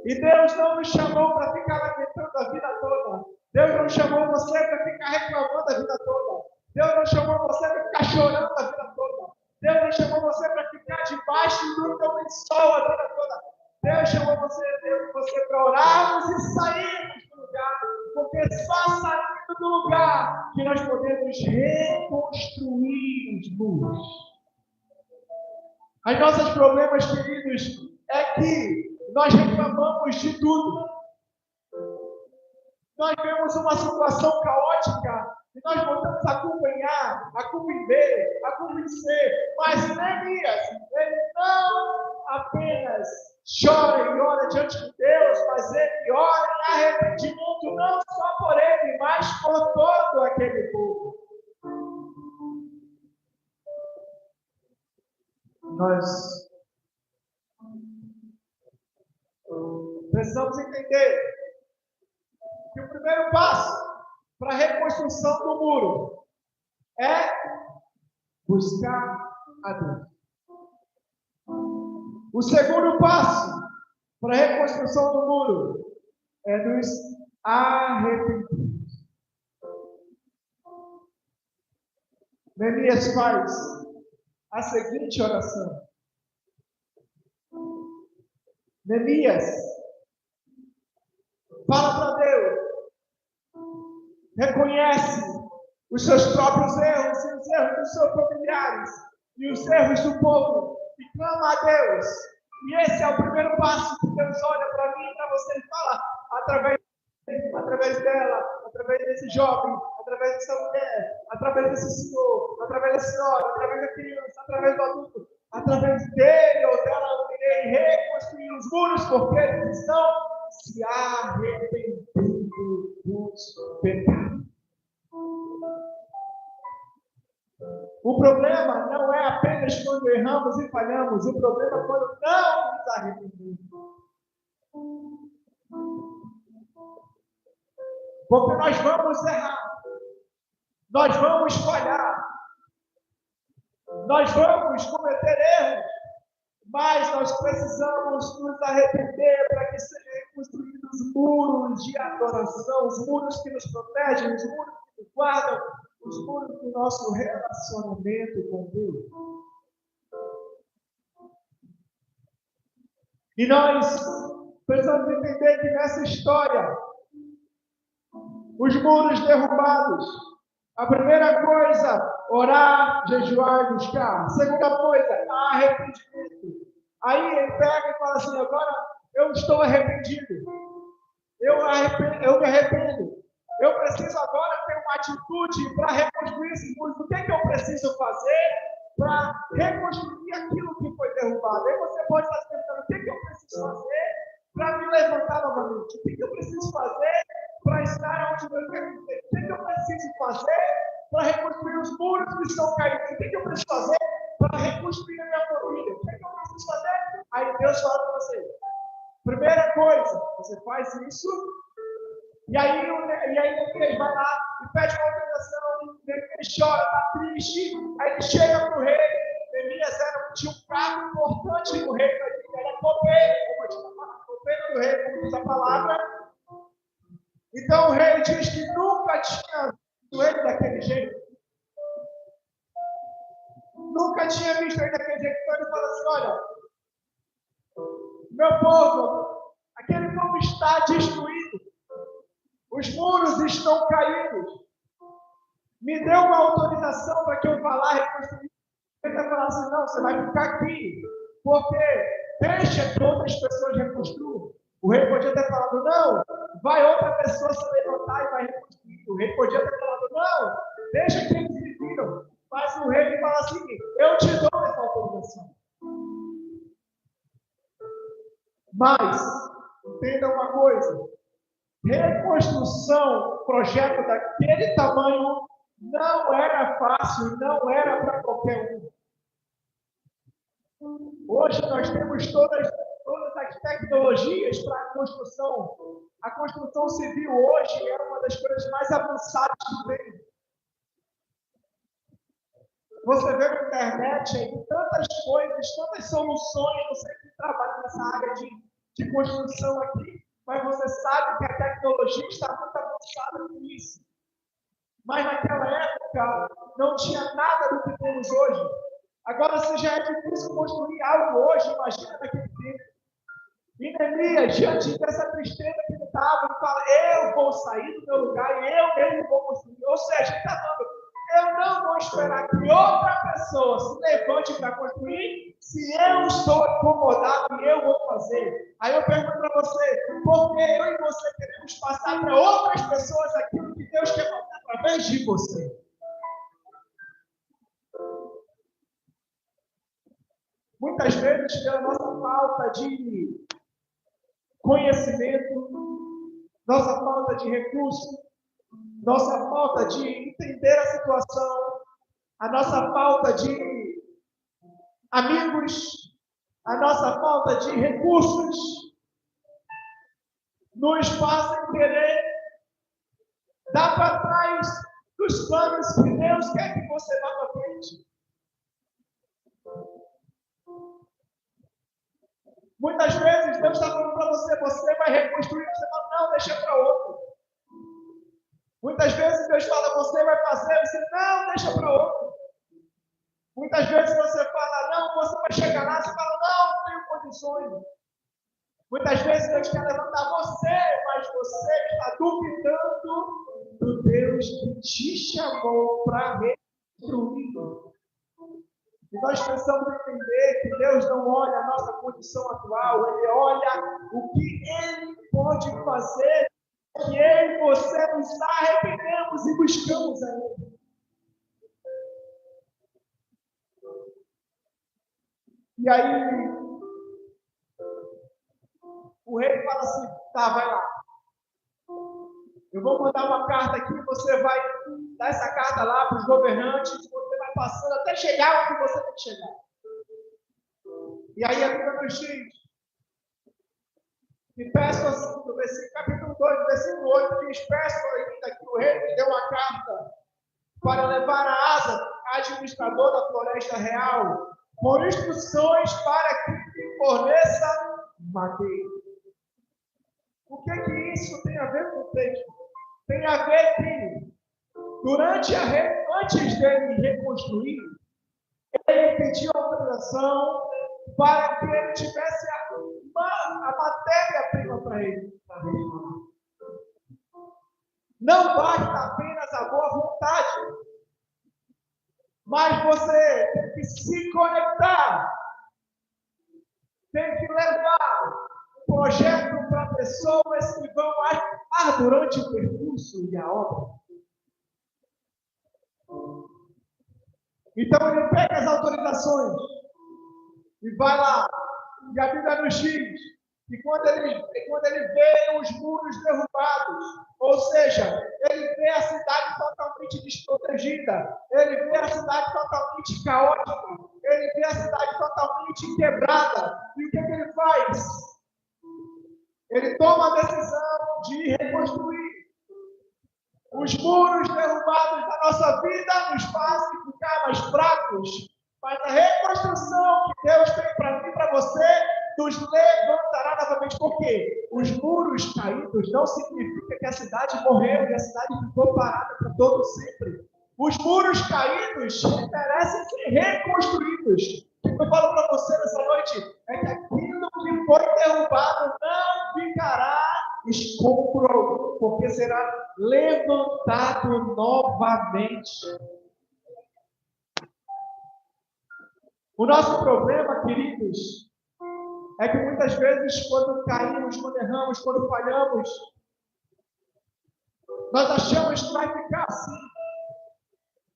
E Deus não nos chamou para ficar lamentando a vida toda. Deus não chamou você para ficar reclamando a não chamou você para ficar chorando a vida toda. Deus não chamou você para ficar debaixo do teu lençol a vida toda. Deus chamou você para orarmos e sairmos do lugar. Porque só saindo do lugar que nós podemos reconstruir os muros. Os nossos problemas, queridos, é que nós reclamamos de tudo. Nós vemos uma situação caótica e nós voltamos a culpa em A, a culpa em B, a culpa em C. Mas Neemias, ele não apenas chora e ora diante de Deus, mas ele ora em arrependimento não só por ele, mas por todo aquele povo. Nós precisamos entender que o primeiro passo para a reconstrução do muro é buscar a Deus. O segundo passo para a reconstrução do muro é nos arrepender. Neemias faz a seguinte oração. Neemias fala para Deus, reconhece os seus próprios erros e os erros dos seus familiares e os erros do povo e clama a Deus. E esse é o primeiro passo que Deus olha para mim e para você e fala através dela, através desse jovem, através dessa mulher, através desse senhor, através da senhora, através da criança, através do adulto, através dele ou dela eu irei reconstruir os muros porque eles estão se arrependendo dos pecados. O problema não é apenas quando erramos e falhamos, o problema é quando não nos arrependemos. Porque nós vamos errar, nós vamos falhar, nós vamos cometer erros, mas nós precisamos nos arrepender para que sejam reconstruídos os muros de adoração, os muros que nos protegem, os muros que nos guardam, os muros do nosso relacionamento com Deus. E nós precisamos entender que nessa história, os muros derrubados, a primeira coisa, orar, jejuar e buscar. A segunda coisa, arrependimento. Aí ele pega e fala assim, agora eu estou arrependido. Eu me arrependo. Eu preciso agora ter uma atitude para reconstruir esses muros. O que é que eu preciso fazer para reconstruir aquilo que foi derrubado? Aí você pode estar pensando, o que é que eu preciso fazer para me levantar novamente? O que é que eu preciso fazer para estar onde eu quero viver? O que é que eu preciso fazer para reconstruir os muros que estão caídos? O que é que eu preciso fazer para reconstruir a minha família? O que é que eu preciso fazer? Aí Deus fala para você. Primeira coisa, você faz isso, e aí ele vai lá e pede uma autorização, ele chora, está triste, aí ele chega para o rei. Neemias tinha um cargo importante no rei, era copeiro do rei, como diz a palavra. Então o rei diz que nunca tinha visto ele daquele jeito. Nunca tinha visto ele daquele jeito. Então ele fala assim, olha, meu povo, aquele povo está destruído. Os muros estão caídos. Me dê uma autorização para que eu vá lá reconstruir. Ele vai falar assim, não, você vai ficar aqui. Porque deixa que outras pessoas reconstruam. O rei podia ter falado, não, vai outra pessoa se levantar e vai reconstruir. O rei podia ter falado, não, deixa que eles se viram. Mas o rei fala assim, eu te dou essa autorização. Mas, entenda uma coisa, reconstrução, projeto daquele tamanho, não era fácil, não era para qualquer um. Hoje nós temos todas as tecnologias para a construção. A construção civil hoje é uma das coisas mais avançadas que tem. Você vê na internet aí tantas coisas, tantas soluções. Você que trabalha nessa área de construção aqui, mas você sabe que a tecnologia está muito avançada com isso. Mas naquela época, não tinha nada do que temos hoje. Agora, se já é difícil construir algo hoje, imagina naquele tempo. E Neemias, diante dessa tristeza que ele estava, ele fala, eu vou sair do meu lugar e eu mesmo vou construir. Ou seja, ele está falando, eu não vou esperar que outra pessoa se levante para construir, se eu estou incomodado e eu vou fazer. Aí eu pergunto para você, por que eu e você queremos passar para outras pessoas aquilo que Deus quer fazer através de você? Muitas vezes, pela nossa falta de conhecimento, nossa falta de recurso, nossa falta de entender a situação, a nossa falta de amigos, a nossa falta de recursos, nos fazem querer dar para trás dos planos que Deus quer que você vá para frente. Muitas vezes Deus está falando para você, você vai reconstruir, você fala, não, deixa para outro. Muitas vezes Deus fala, você vai fazer, você, não, deixa para outro. Muitas vezes você fala, não, você vai chegar lá, você fala, não tenho condições. Muitas vezes Deus quer levantar você, mas você está duvidando do Deus que te chamou para reconstruir. E nós precisamos entender que Deus não olha a nossa condição atual, Ele olha o que Ele pode fazer, que eu e você nos arrependemos e buscamos a Ele. E aí, o rei fala assim, tá, vai lá. Eu vou mandar uma carta aqui, você vai dar essa carta lá para os governantes, você vai passando até chegar onde você tem que chegar. E aí a Bíblia nos diz, e peço assim, no capítulo 2, versículo 8, diz, peço ainda que o rei me dê uma carta para levar a Asa, administrador da floresta real, por instruções para que me forneça madeira. O que isso tem a ver com o texto? Tem a ver que, antes dele reconstruir, ele pediu autorização para que ele tivesse a matéria-prima para ele. Não basta apenas a boa vontade, mas você tem que se conectar, tem que levar o projeto para pessoas que vão atuar durante o percurso e a obra. Então ele pega as autorizações e vai lá. E a Bíblia nos diz que quando ele vê os muros derrubados, ou seja, ele vê a cidade totalmente desprotegida, ele vê a cidade totalmente caótica, ele vê a cidade totalmente quebrada, e o que ele faz? Ele toma a decisão de reconstruir. Os muros derrubados da nossa vida nos fazem ficar mais fracos, mas a reconstrução que Deus tem para mim e para você nos levantará novamente. Por quê? Os muros caídos não significa que a cidade morreu e a cidade ficou parada para todo sempre. Os muros caídos merecem ser reconstruídos. O que eu falo para você nessa noite é que aquilo que foi derrubado não ficará escombro algum, porque será levantado novamente. O nosso problema, queridos, é que muitas vezes, quando caímos, quando erramos, quando falhamos, nós achamos que vai ficar assim.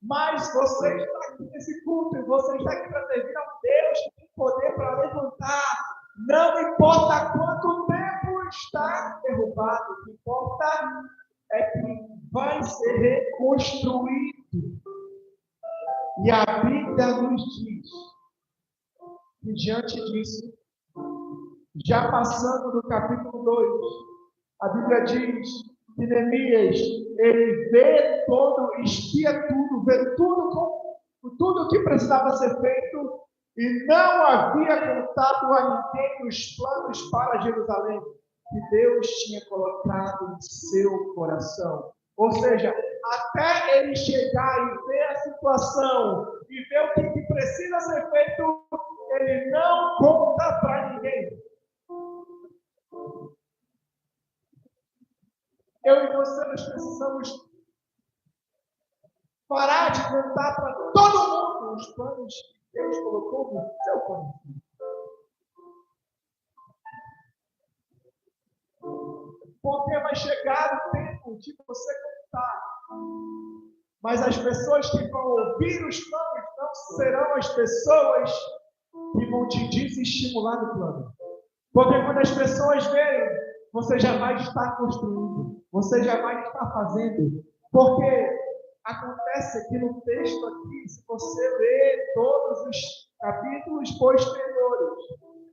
Mas você está aqui nesse culto e você está aqui para servir a um Deus que tem poder para levantar. Não importa quanto tempo está derrubado, o que importa é que vai ser reconstruído. E a Bíblia nos diz que diante disso, já passando no capítulo 2, a Bíblia diz que Neemias, ele vê todo, espia tudo, vê tudo que precisava ser feito e não havia contado a ninguém os planos para Jerusalém que Deus tinha colocado em seu coração. Ou seja, até ele chegar e ver a situação e ver o que precisa ser feito, ele não conta para ninguém. Eu e você, nós precisamos parar de contar para todo mundo os planos que Deus colocou no seu coração. Porque vai chegar o tempo de você contar. Mas as pessoas que vão ouvir os planos não serão as pessoas que vão te desestimular do plano. Porque quando as pessoas verem, você já vai estar construindo, você já vai estar fazendo. Porque acontece aqui no texto aqui, se você ler todos os capítulos posteriores,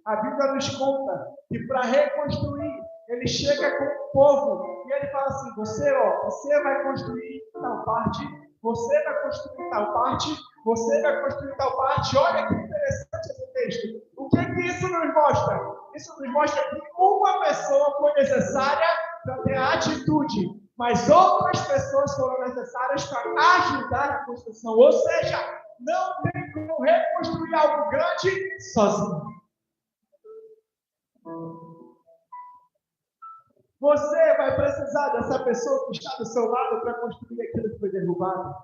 a Bíblia nos conta que para reconstruir, ele chega com o povo e ele fala assim: você vai construir tal parte, você vai construir tal parte, você vai construir tal parte. Olha que interessante esse texto. O que isso nos mostra? Isso nos mostra que uma pessoa foi necessária para ter a atitude, mas outras pessoas foram necessárias para ajudar a construção. Ou seja, não tem como reconstruir algo grande sozinho. Você vai precisar dessa pessoa que está do seu lado para construir aquilo que foi derrubado.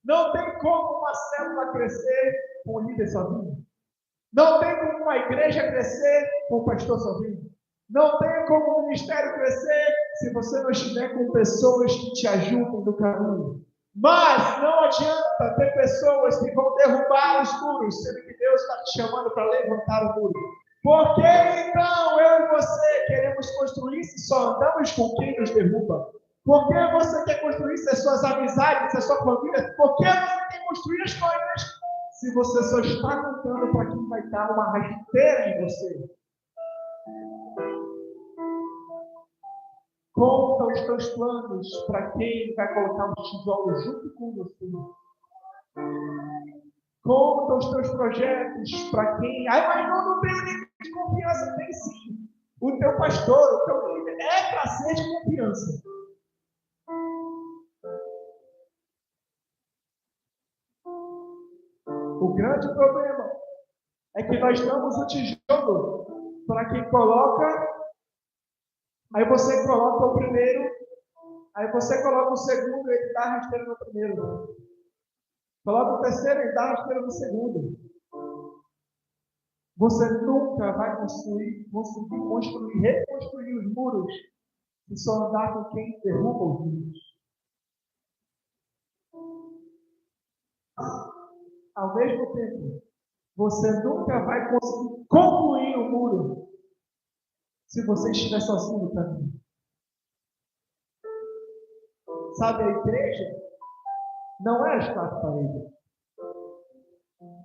Não tem como uma célula crescer com um líder sozinho. Não tem como uma igreja crescer com um pastor sozinho. Não tem como um ministério crescer se você não estiver com pessoas que te ajudem no caminho. Mas não adianta ter pessoas que vão derrubar os muros, sendo que Deus está te chamando para levantar o muro. Por que então eu e você queremos construir se só andamos com quem nos derruba? Por que você quer construir se as suas amizades, se a sua família? Por que você quer construir as coisas se você só está contando para quem vai dar uma rasteira em você? Conta os teus planos para quem vai colocar um tijolo junto com você. Conta os teus projetos para quem... mas não tenho ninguém de confiança. Tem sim. O teu pastor, o teu líder é para ser de confiança. O grande problema é que nós damos o tijolo para quem coloca... Aí você coloca o primeiro, aí você coloca o segundo, ele dá a rasteira no primeiro. Coloca o terceiro, ele dá a rasteira no segundo. Você nunca vai conseguir construir, reconstruir os muros se só andar com quem derruba os muros. Ao mesmo tempo, você nunca vai conseguir concluir o muro se você estiver sozinho no caminho. Sabe, a igreja não é as quatro paredes.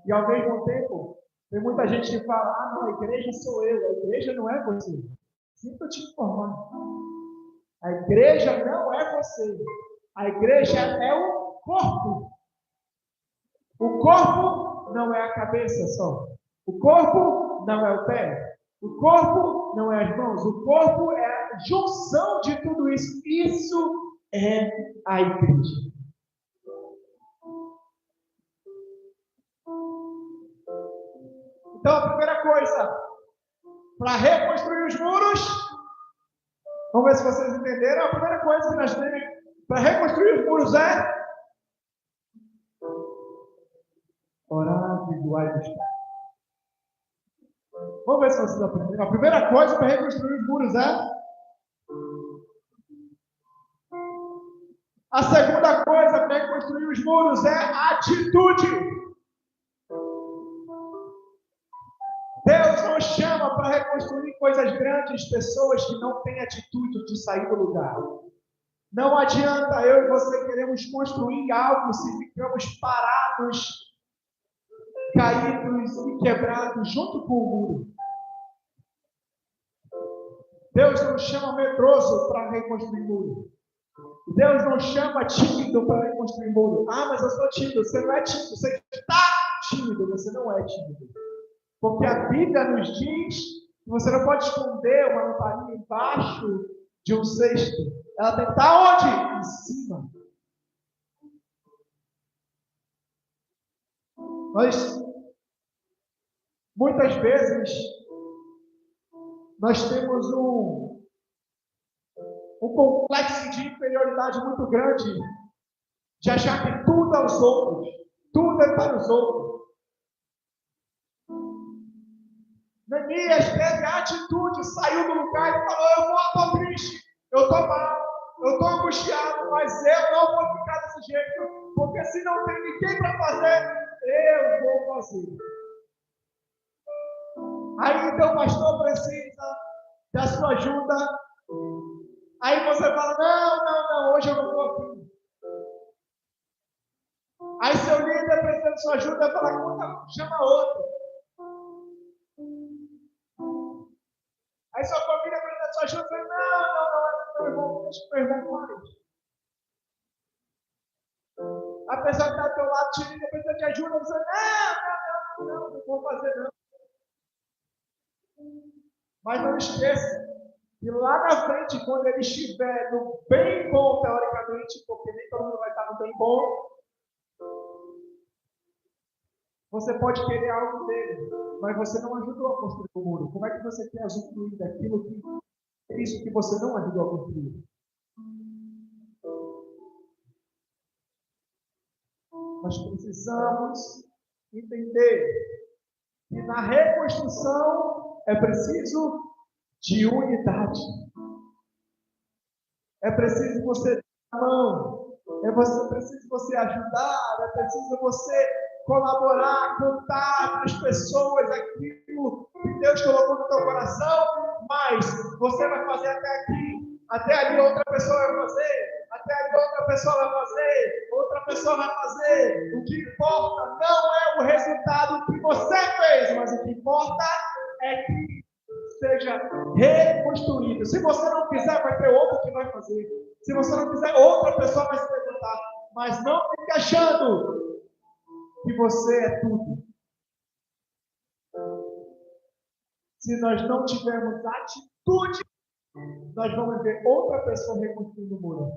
E ao mesmo tempo, tem muita gente que fala: não, a igreja sou eu, a igreja não é você. Sinto te informar. A igreja não é você. A igreja é o corpo. O corpo não é a cabeça só. O corpo não é o pé. O corpo não é as mãos, o corpo é a junção de tudo isso. Isso é a igreja. Então, a primeira coisa, para reconstruir os muros, vamos ver se vocês entenderam. A primeira coisa que nós temos para reconstruir os muros é orar, jejuar e buscar. Vamos ver se vocês aprenderam. A primeira coisa para reconstruir os muros é... A segunda coisa para reconstruir os muros é atitude. Deus não chama para reconstruir coisas grandes pessoas que não têm atitude de sair do lugar. Não adianta eu e você queremos construir algo se ficamos parados, caídos e quebrados junto com o muro. Deus não chama medroso para reconstruir muro. Deus não chama tímido para reconstruir muro. Mas eu sou tímido. Você não é tímido. Você está tímido. Você não é tímido. Porque a Bíblia nos diz que você não pode esconder uma lamparina embaixo de um cesto. Ela tem que estar onde? Em cima. Muitas vezes, nós temos um complexo de inferioridade muito grande, de achar que tudo é os outros, tudo é para os outros. Neemias teve a atitude, saiu do lugar e falou: eu estou triste, eu estou mal, eu estou angustiado, mas eu não vou ficar desse jeito, porque se não tem ninguém para fazer, eu vou fazer. Aí então o pastor precisa da sua ajuda. Aí você fala: não, hoje eu não estou aqui. Aí seu líder precisa da sua ajuda e fala: chama outro. Aí sua família precisa da sua ajuda e fala: não, meu irmão, deixa o meu irmão faz. A pessoa que está ao teu lado te liga, precisa de ajuda, você: não vou fazer não. Mas não esqueça que lá na frente, quando ele estiver no bem bom, teoricamente, porque nem todo mundo vai estar no bem bom, você pode querer algo dele, mas você não ajudou a construir o muro. Como é que você quer usufruir daquilo que isso que você não ajudou a construir? Nós precisamos entender que na reconstrução é preciso de unidade. É preciso você dar a mão. É preciso você ajudar. É preciso você colaborar, contar para as pessoas aquilo que Deus colocou no teu coração. Mas você vai fazer até aqui. Até ali outra pessoa vai fazer. Até ali outra pessoa vai fazer. Outra pessoa vai fazer. O que importa não é o resultado que você fez, mas o que importa é que seja reconstruído. Se você não quiser, vai ter outro que vai fazer. Se você não quiser, outra pessoa vai se levantar. Mas não fique achando que você é tudo. Se nós não tivermos atitude, nós vamos ver outra pessoa reconstruindo o muro.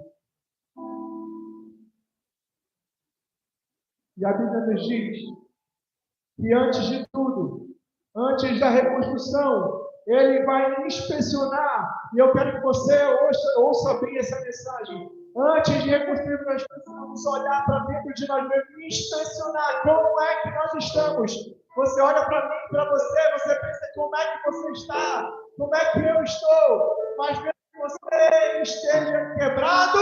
E a Bíblia nos diz que antes de tudo, antes da reconstrução, ele vai inspecionar. E eu quero que você ouça bem essa mensagem. Antes de reconstruir, nós precisamos olhar para dentro de nós mesmos e inspecionar como é que nós estamos. Você olha para mim, para você, você pensa como é que você está, como é que eu estou. Mas mesmo que você esteja quebrado,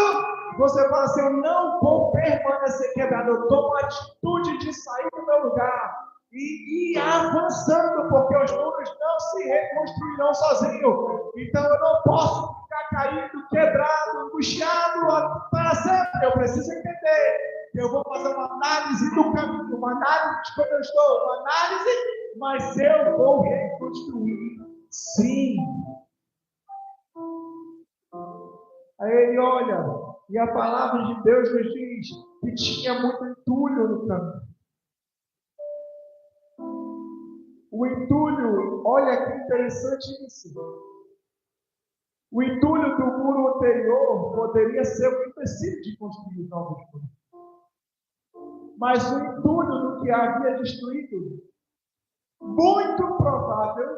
você fala assim: eu não vou permanecer quebrado, eu tomo a atitude de sair do meu lugar e ir avançando, porque os muros não se reconstruirão sozinhos. Então eu não posso ficar caído, quebrado, angustiado para sempre. Eu preciso entender que eu vou fazer uma análise do caminho, uma análise de como eu estou, uma análise, mas eu vou reconstruir, sim. Aí ele olha, e a palavra de Deus nos diz que tinha muito entulho no caminho. O entulho, olha que interessante isso. O entulho do muro anterior poderia ser um empecilho de construir novos muros. Mas o entulho do que havia destruído, muito provável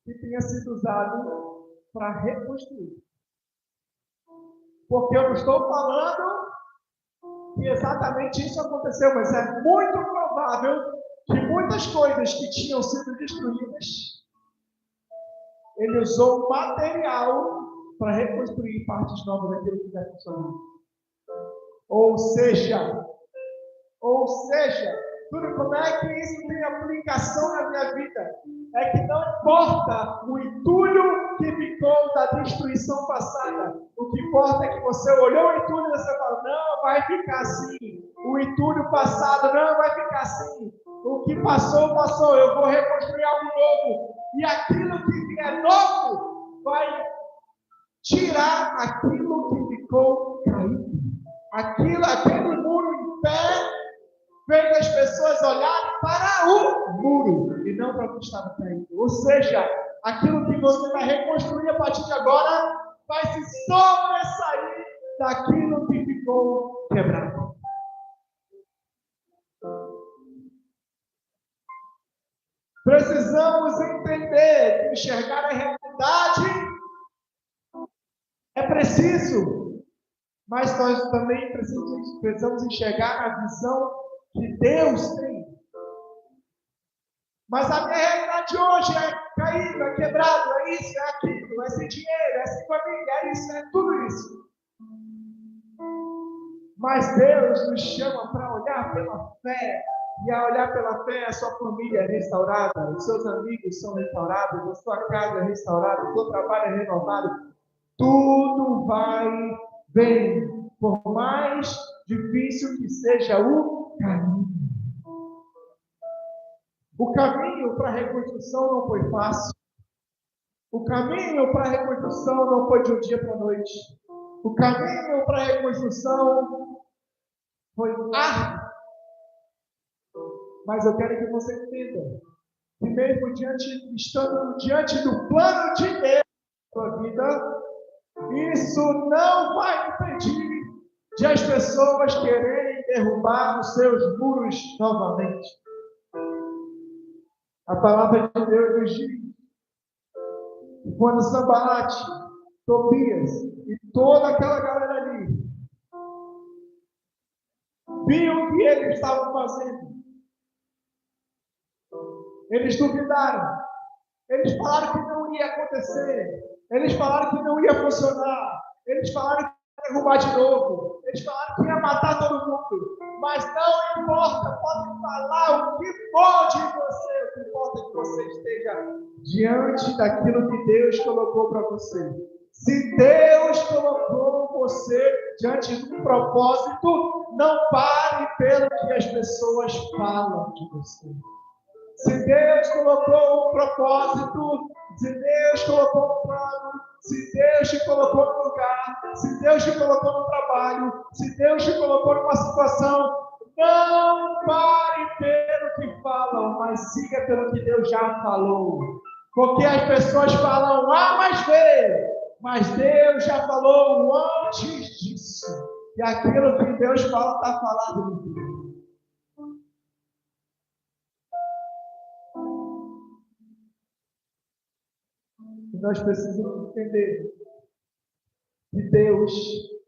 que tenha sido usado para reconstruir. Porque eu não estou falando que exatamente isso aconteceu, mas é muito provável que muitas coisas que tinham sido destruídas, ele usou material para reconstruir partes novas daquilo que já funcionou. Ou seja, tudo como é que isso tem aplicação na minha vida? É que não importa o entulho que ficou da destruição passada. O que importa é que você olhou o entulho e você fala: não, vai ficar assim. O entulho passado não vai ficar assim. O que passou, passou. Eu vou reconstruir algo novo. E aquilo que é novo vai tirar aquilo que ficou caído. Aquele muro em pé fez as pessoas olharem para o muro e não para o que estava caído. Ou seja, aquilo que você vai reconstruir a partir de agora vai se sobressair daquilo que ficou quebrado. Precisamos entender, enxergar a realidade é preciso, mas nós também precisamos enxergar a visão que Deus tem. Mas a minha realidade hoje é caído, é quebrado, é isso, é aquilo, é sem dinheiro, é sem família, é isso, é tudo isso. Mas Deus nos chama para olhar pela fé. E ao olhar pela fé, a sua família é restaurada, os seus amigos são restaurados, a sua casa é restaurada, o seu trabalho é renovado. Tudo vai bem, por mais difícil que seja o caminho. O caminho para a reconstrução não foi fácil. O caminho para a reconstrução não foi de um dia para a noite. O caminho para a reconstrução foi árduo. Mas eu quero que você entenda que mesmo estando diante do plano de Deus na sua vida, isso não vai impedir de as pessoas quererem derrubar os seus muros novamente. A palavra de Deus nos diz que quando Sanbalate, Tobias e toda aquela galera ali viam o que eles estavam fazendo, eles duvidaram, eles falaram que não ia acontecer, eles falaram que não ia funcionar, eles falaram que ia derrubar de novo, eles falaram que ia matar todo mundo, mas não importa, podem falar o que for de você, o que importa é que você esteja diante daquilo que Deus colocou para você. Se Deus colocou você diante de um propósito, não pare pelo que as pessoas falam de você. Se Deus colocou um propósito, se Deus colocou um plano, se Deus te colocou no lugar, se Deus te colocou no trabalho, se Deus te colocou numa situação, não pare pelo que falam, mas siga pelo que Deus já falou. Porque as pessoas falam A mais B, mas Deus já falou antes disso. E aquilo que Deus fala está falado no Deus. Nós precisamos entender que Deus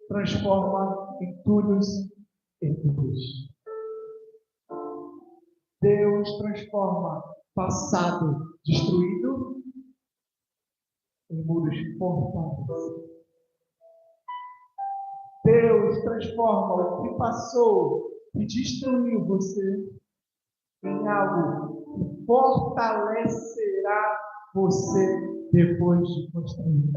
transforma entulhos em muros. Deus transforma passado destruído em muros fortes. Deus transforma o que passou e destruiu você em algo que fortalecerá você depois de construir.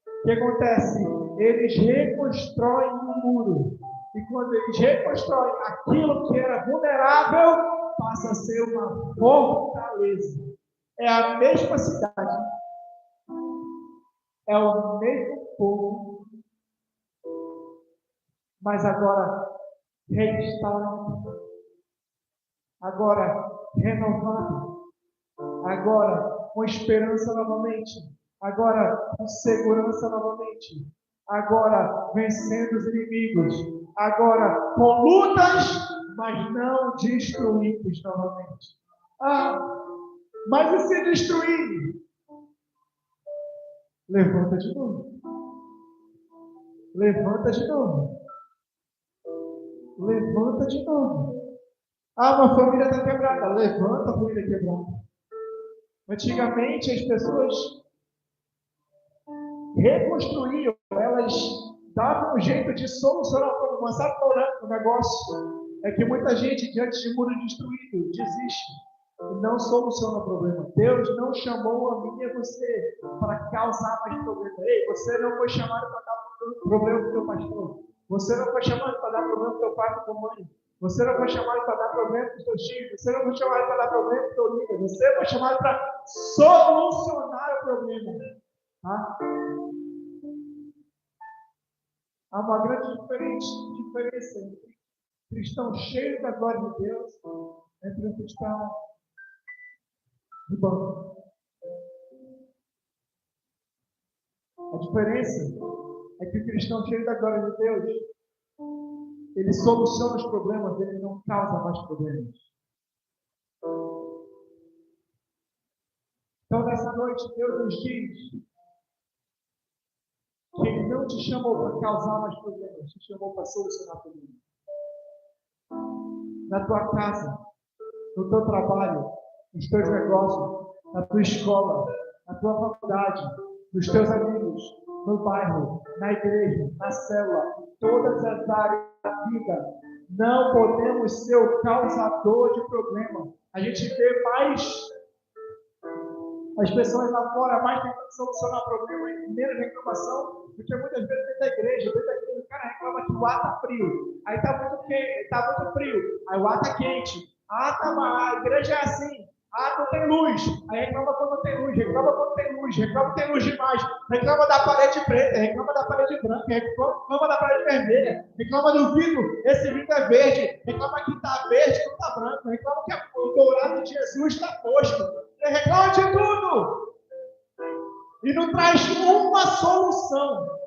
O que acontece? Eles reconstroem um muro. E quando eles reconstroem aquilo que era vulnerável, passa a ser uma fortaleza. É a mesma cidade. É o mesmo povo. Mas agora restaurado. Agora renovado. Agora com esperança novamente, agora com segurança novamente, agora vencendo os inimigos, agora com lutas, mas não destruídos novamente. Mas e se destruir? Levanta de novo. Levanta de novo. Levanta de novo. Uma família está quebrada. Levanta a família quebrada. Antigamente, as pessoas reconstruíam, elas davam um jeito de solucionar o problema. Sabe qual é o negócio? É que muita gente, diante de muro destruído, desiste e não soluciona o problema. Deus não chamou a mim e a você para causar mais problema. Ei, você não foi chamado para dar problema para o teu pastor. Você não foi chamado para dar problema para o teu pai e para a tua mãe. Você não foi chamado para dar problema para os teus filhos. Você não foi chamado para dar problema para o teu líder. Você foi chamado para solucionar o problema. Tá? Há uma grande diferença entre cristão cheio da glória de Deus entre um cristão de banco. A diferença é que o cristão cheio da glória de Deus, ele soluciona os problemas, ele não causa mais problemas. Então, nessa noite, Deus nos diz que Ele não te chamou para causar mais problemas, te chamou para solucionar problemas. Na tua casa, no teu trabalho, nos teus negócios, na tua escola, na tua faculdade, nos teus amigos, no bairro, na igreja, na célula, em todas as áreas da vida. Não podemos ser o causador de problema. A gente vê mais as pessoas lá fora mais tentando solucionar problema e menos reclamação do que muitas vezes dentro da igreja. Dentro da igreja o cara reclama que o ar está frio. Aí está muito quente, está muito frio. Aí o ar está quente. A igreja é assim. Não tem luz. Aí reclama quando não tem luz. Reclama quando tem luz. Reclama que tem luz demais. Reclama da parede preta. Reclama da parede branca. Reclama da parede vermelha. Reclama do vidro. Esse vidro é verde. Reclama que está verde, não está branco. Reclama que o dourado de Jesus está fosco. Reclama de tudo. E não traz uma solução.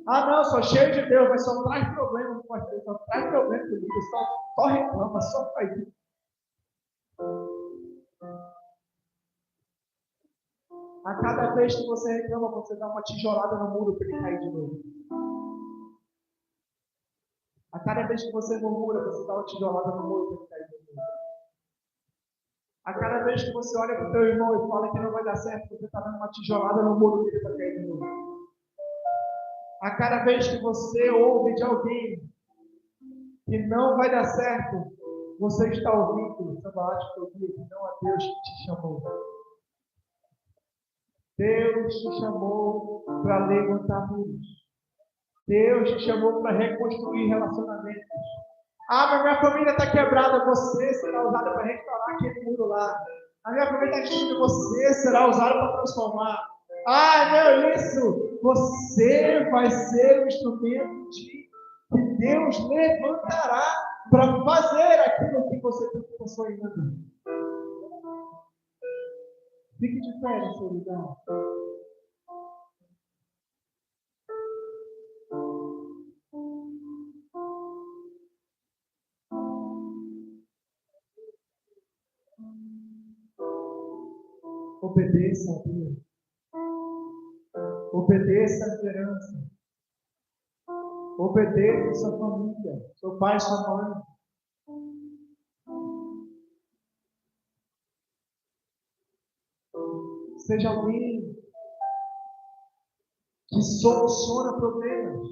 Não, sou cheio de Deus, mas só traz problema, só traz problema comigo, só reclama, só faz isso. A cada vez que você reclama, você dá uma tijolada no muro para ele cair de novo. A cada vez que você murmura, você dá uma tijolada no muro para ele cair de novo. A cada vez que você olha para o teu irmão e fala que não vai dar certo, você está dando uma tijolada no muro dele para cair de novo. A cada vez que você ouve de alguém que não vai dar certo, você está ouvindo, que não é Deus que te chamou. Deus te chamou para levantar muros. Deus te chamou para reconstruir relacionamentos. Mas minha família está quebrada, você será usado para restaurar aquele muro lá. A minha família está destruída, você será usado para transformar. Isso! Você vai ser um instrumento que Deus levantará para fazer aquilo que você está sonhando. Fique de pé nesse lugar. Obedeça a Deus. Obedeça a liderança. Obedeça a sua família, seu pai, sua mãe. Seja alguém que soluciona problemas.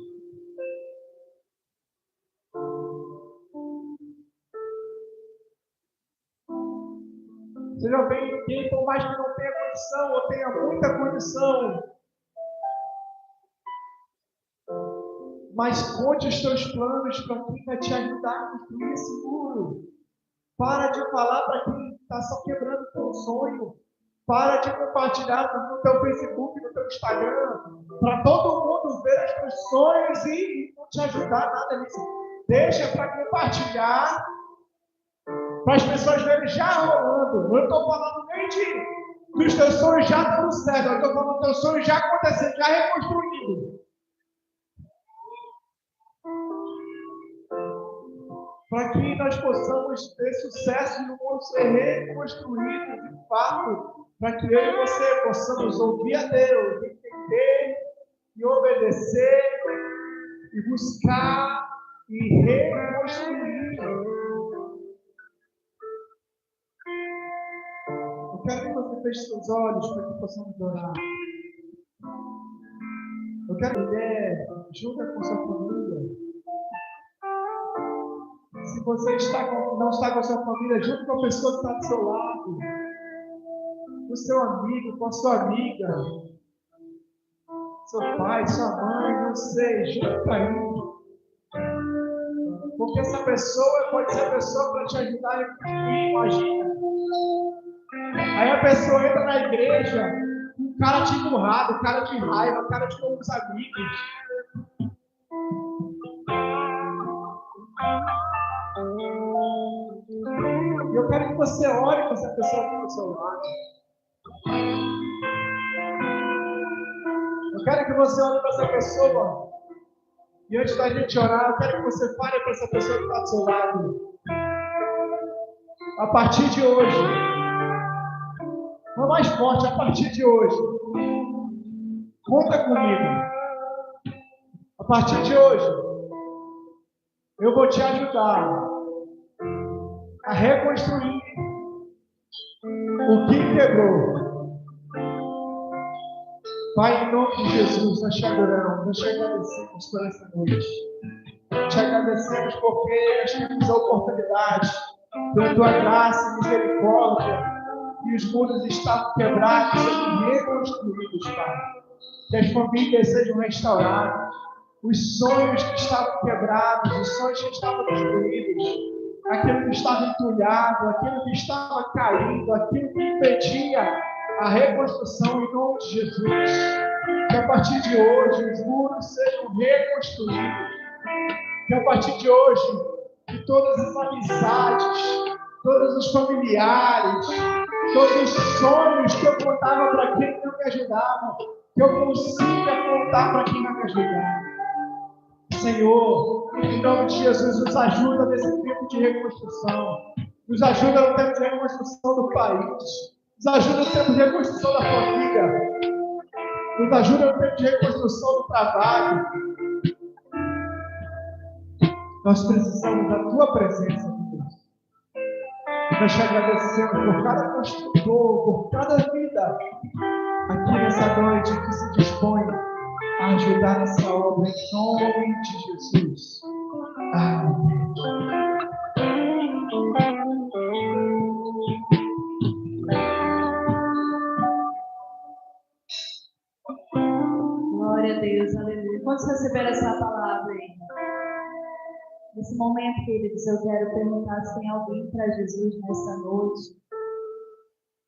Seja alguém que, por mais que não tenha condição ou tenha muita condição, mas conte os teus planos para quem vai te ajudar a construir esse muro. Para de falar para quem está só quebrando o teu sonho. Para de compartilhar no teu Facebook, no teu Instagram, para todo mundo ver os teus sonhos e não te ajudar nada nisso. Deixa para compartilhar, para as pessoas verem já rolando. Eu não estou falando nem que os teus sonhos já estão certos, eu estou falando que os teus sonhos já acontecendo, já reconstruindo. Para que nós possamos ter sucesso e o mundo ser reconstruído de fato, para que eu e você possamos ouvir a Deus, entender e obedecer e buscar e reconstruir. Eu quero que você feche seus olhos para que possamos orar. Eu quero que mulher, junta com sua família. Se você não está com a sua família, junto com a pessoa que está do seu lado, com o seu amigo, com a sua amiga, seu pai, sua mãe, não sei, junto aí. Porque essa pessoa pode ser a pessoa para te ajudar a reconstruir, imagina. Aí a pessoa entra na igreja, um cara de burrado, um cara de raiva, um cara de poucos amigos. você ore com essa pessoa que está ao seu lado. Eu quero que você olhe para essa pessoa. E antes da gente orar, eu quero que você fale para essa pessoa que está do seu lado. A partir de hoje, não mais forte, a partir de hoje, conta comigo. A partir de hoje, eu vou te ajudar a reconstruir o que quebrou. Pai, em nome de Jesus, nós te adoramos, nós te agradecemos por essa noite. Te agradecemos porque nós tivemos a oportunidade, pela tua graça e misericórdia, e os muros estavam quebrados, sejam reconstruídos, Pai. Que as famílias sejam restauradas, os sonhos que estavam quebrados, os sonhos que estavam destruídos, aquilo que estava entulhado, aquilo que estava caído, aquilo que impedia a reconstrução, em nome de Jesus. Que a partir de hoje os muros sejam reconstruídos. Que a partir de hoje, que todas as amizades, todos os familiares, todos os sonhos que eu contava para quem não me ajudava, que eu consiga contar para quem não me ajudava. Senhor, em nome de Jesus, nos ajuda nesse tempo de reconstrução. Nos ajuda no tempo de reconstrução do país. Nos ajuda no tempo de reconstrução da família. Nos ajuda no tempo de reconstrução do trabalho. Nós precisamos da tua presença, Deus. Nós te agradecemos por cada construtor, por cada vida aqui nessa noite que se dispõe a ajudar nessa obra, em nome de Jesus. Amém. Glória a Deus, aleluia. Quantos receberam essa palavra aí? Nesse momento, queridos, eu quero perguntar se tem alguém para Jesus nessa noite.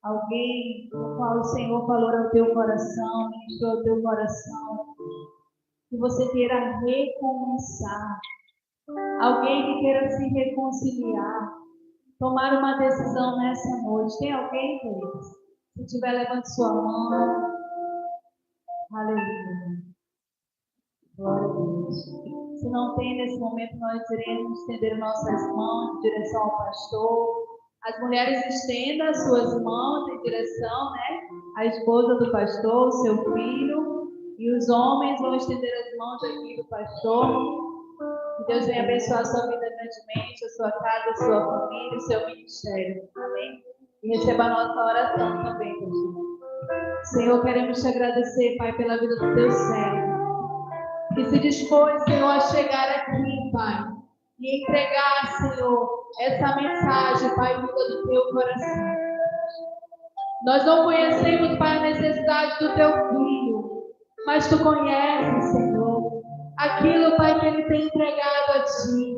Alguém com o qual o Senhor falou ao teu coração, ministrou ao teu coração, que você queira recomeçar. Alguém que queira se reconciliar, tomar uma decisão nessa noite. Tem alguém, queridos? Se tiver, levante sua mão. Aleluia. Glória a Deus. Se não tem, nesse momento, nós iremos estender nossas mãos em direção ao pastor. As mulheres estendam as suas mãos em direção, à esposa do pastor, o seu filho. E os homens vão estender as mãos aqui do pastor. Que Deus venha abençoar a sua vida grandemente, a sua casa, a sua família, o seu ministério. Amém? E receba a nossa oração também, pastor. Senhor, queremos te agradecer, Pai, pela vida do teu servo. Que se dispôs, Senhor, a chegar aqui, Pai, e entregar, Senhor, essa mensagem, Pai, vinda do teu coração. Nós não conhecemos, Pai, a necessidade do teu filho, mas tu conheces, Senhor, aquilo, Pai, que ele tem entregado a ti,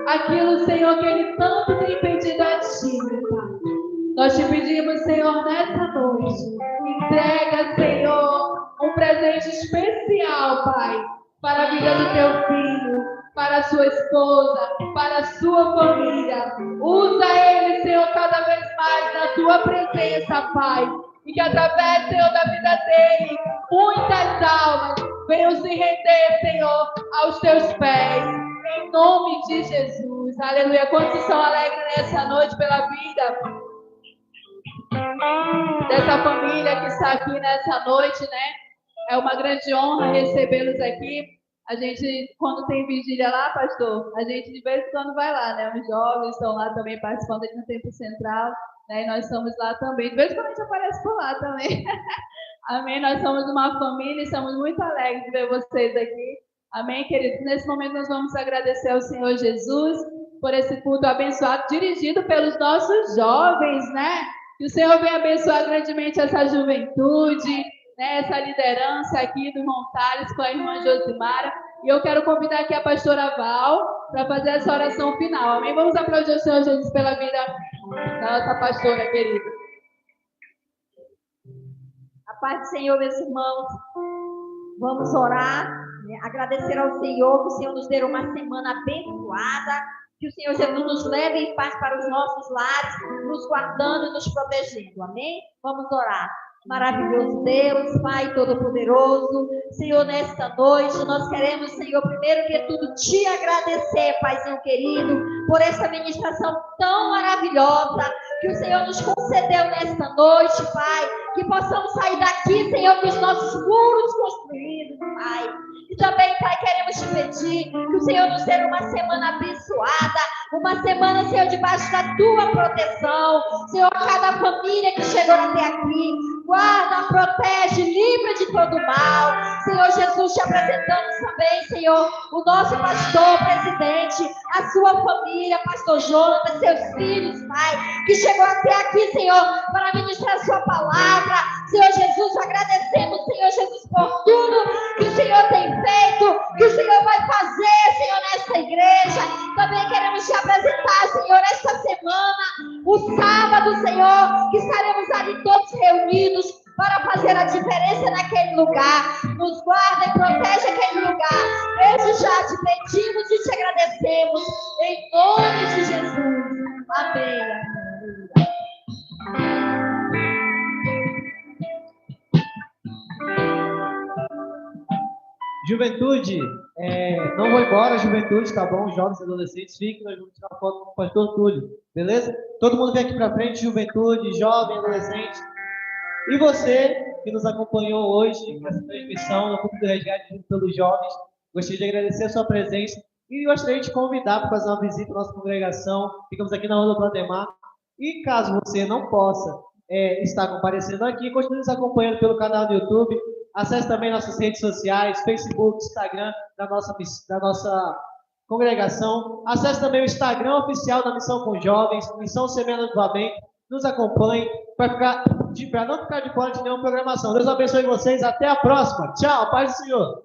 aquilo, Senhor, que ele tanto tem pedido a ti, Pai. Nós te pedimos, Senhor, nessa noite, entrega, Senhor, um presente especial, Pai, para a vida do teu filho, para a sua esposa, para a sua família. Usa ele, Senhor, cada vez mais na tua presença, Pai. E que através, Senhor, da vida dele, muitas almas venham se render, Senhor, aos teus pés. Em nome de Jesus. Aleluia. Quantos estão alegres nessa noite pela vida dessa família que está aqui nessa noite, É uma grande honra recebê-los aqui. A gente, quando tem vigília lá, pastor, a gente de vez em quando vai lá, Os jovens estão lá também participando aqui no Tempo Central, E nós estamos lá também. De vez em quando a gente aparece por lá também. Amém? Nós somos uma família e estamos muito alegres de ver vocês aqui. Amém, queridos? Nesse momento nós vamos agradecer ao Senhor Jesus por esse culto abençoado, dirigido pelos nossos jovens, Que o Senhor venha abençoar grandemente essa juventude, essa liderança aqui do irmão Thales com a irmã Josimara. E eu quero convidar aqui a pastora Val para fazer essa oração final. Amém? Vamos aplaudir o Senhor Jesus pela vida da nossa pastora querida. A paz do Senhor, meus irmãos. Vamos orar, agradecer ao Senhor, que o Senhor nos deu uma semana abençoada, Que o Senhor Jesus nos leve em paz para os nossos lares, nos guardando e nos protegendo. Amém? Vamos orar. Maravilhoso Deus, Pai Todo-Poderoso, Senhor, nesta noite nós queremos, Senhor, primeiro que tudo te agradecer, Paizinho querido, por essa ministração tão maravilhosa que o Senhor nos concedeu nesta noite, Pai, que possamos sair daqui, Senhor, com os nossos muros construídos, Pai. E também, Pai, queremos te pedir que o Senhor nos dê uma semana abençoada, uma semana, Senhor, debaixo da tua proteção, Senhor, cada família que chegou até aqui, guarda, protege, livra de todo mal. Senhor Jesus, te apresentamos também, Senhor, o nosso pastor, presidente, a sua família, pastor Jonathan, seus filhos, Pai, que chegou até aqui, Senhor, para ministrar a sua palavra. Senhor Jesus, agradecemos, Senhor Jesus, por tudo que o Senhor tem feito, que o Senhor vai fazer, Senhor, nesta igreja. Também queremos te apresentar, Senhor, esta semana, o sábado, Senhor, que estaremos ali todos reunidos para fazer a diferença naquele lugar. Nos guarda e protege aquele lugar. Desde já te pedimos e te agradecemos, em nome de Jesus. Amém. Juventude, não vou embora, juventude, tá bom? Jovens e adolescentes, fiquem, nós vamos tirar uma foto com o pastor Túlio, beleza? Todo mundo vem aqui pra frente, juventude, jovem, adolescente. E você que nos acompanhou hoje nessa transmissão no Culto do Resgate junto pelos jovens, gostaria de agradecer a sua presença e gostaria de te convidar para fazer uma visita à nossa congregação. Ficamos aqui na Rua do Plantemar. E caso você não possa estar comparecendo aqui, continue nos acompanhando pelo canal do YouTube. Acesse também nossas redes sociais, Facebook, Instagram da nossa congregação. Acesse também o Instagram oficial da Missão com Jovens, Missão Semeando Avivamento. Nos acompanhe para não ficar de fora de nenhuma programação. Deus abençoe vocês. Até a próxima. Tchau. Paz do Senhor.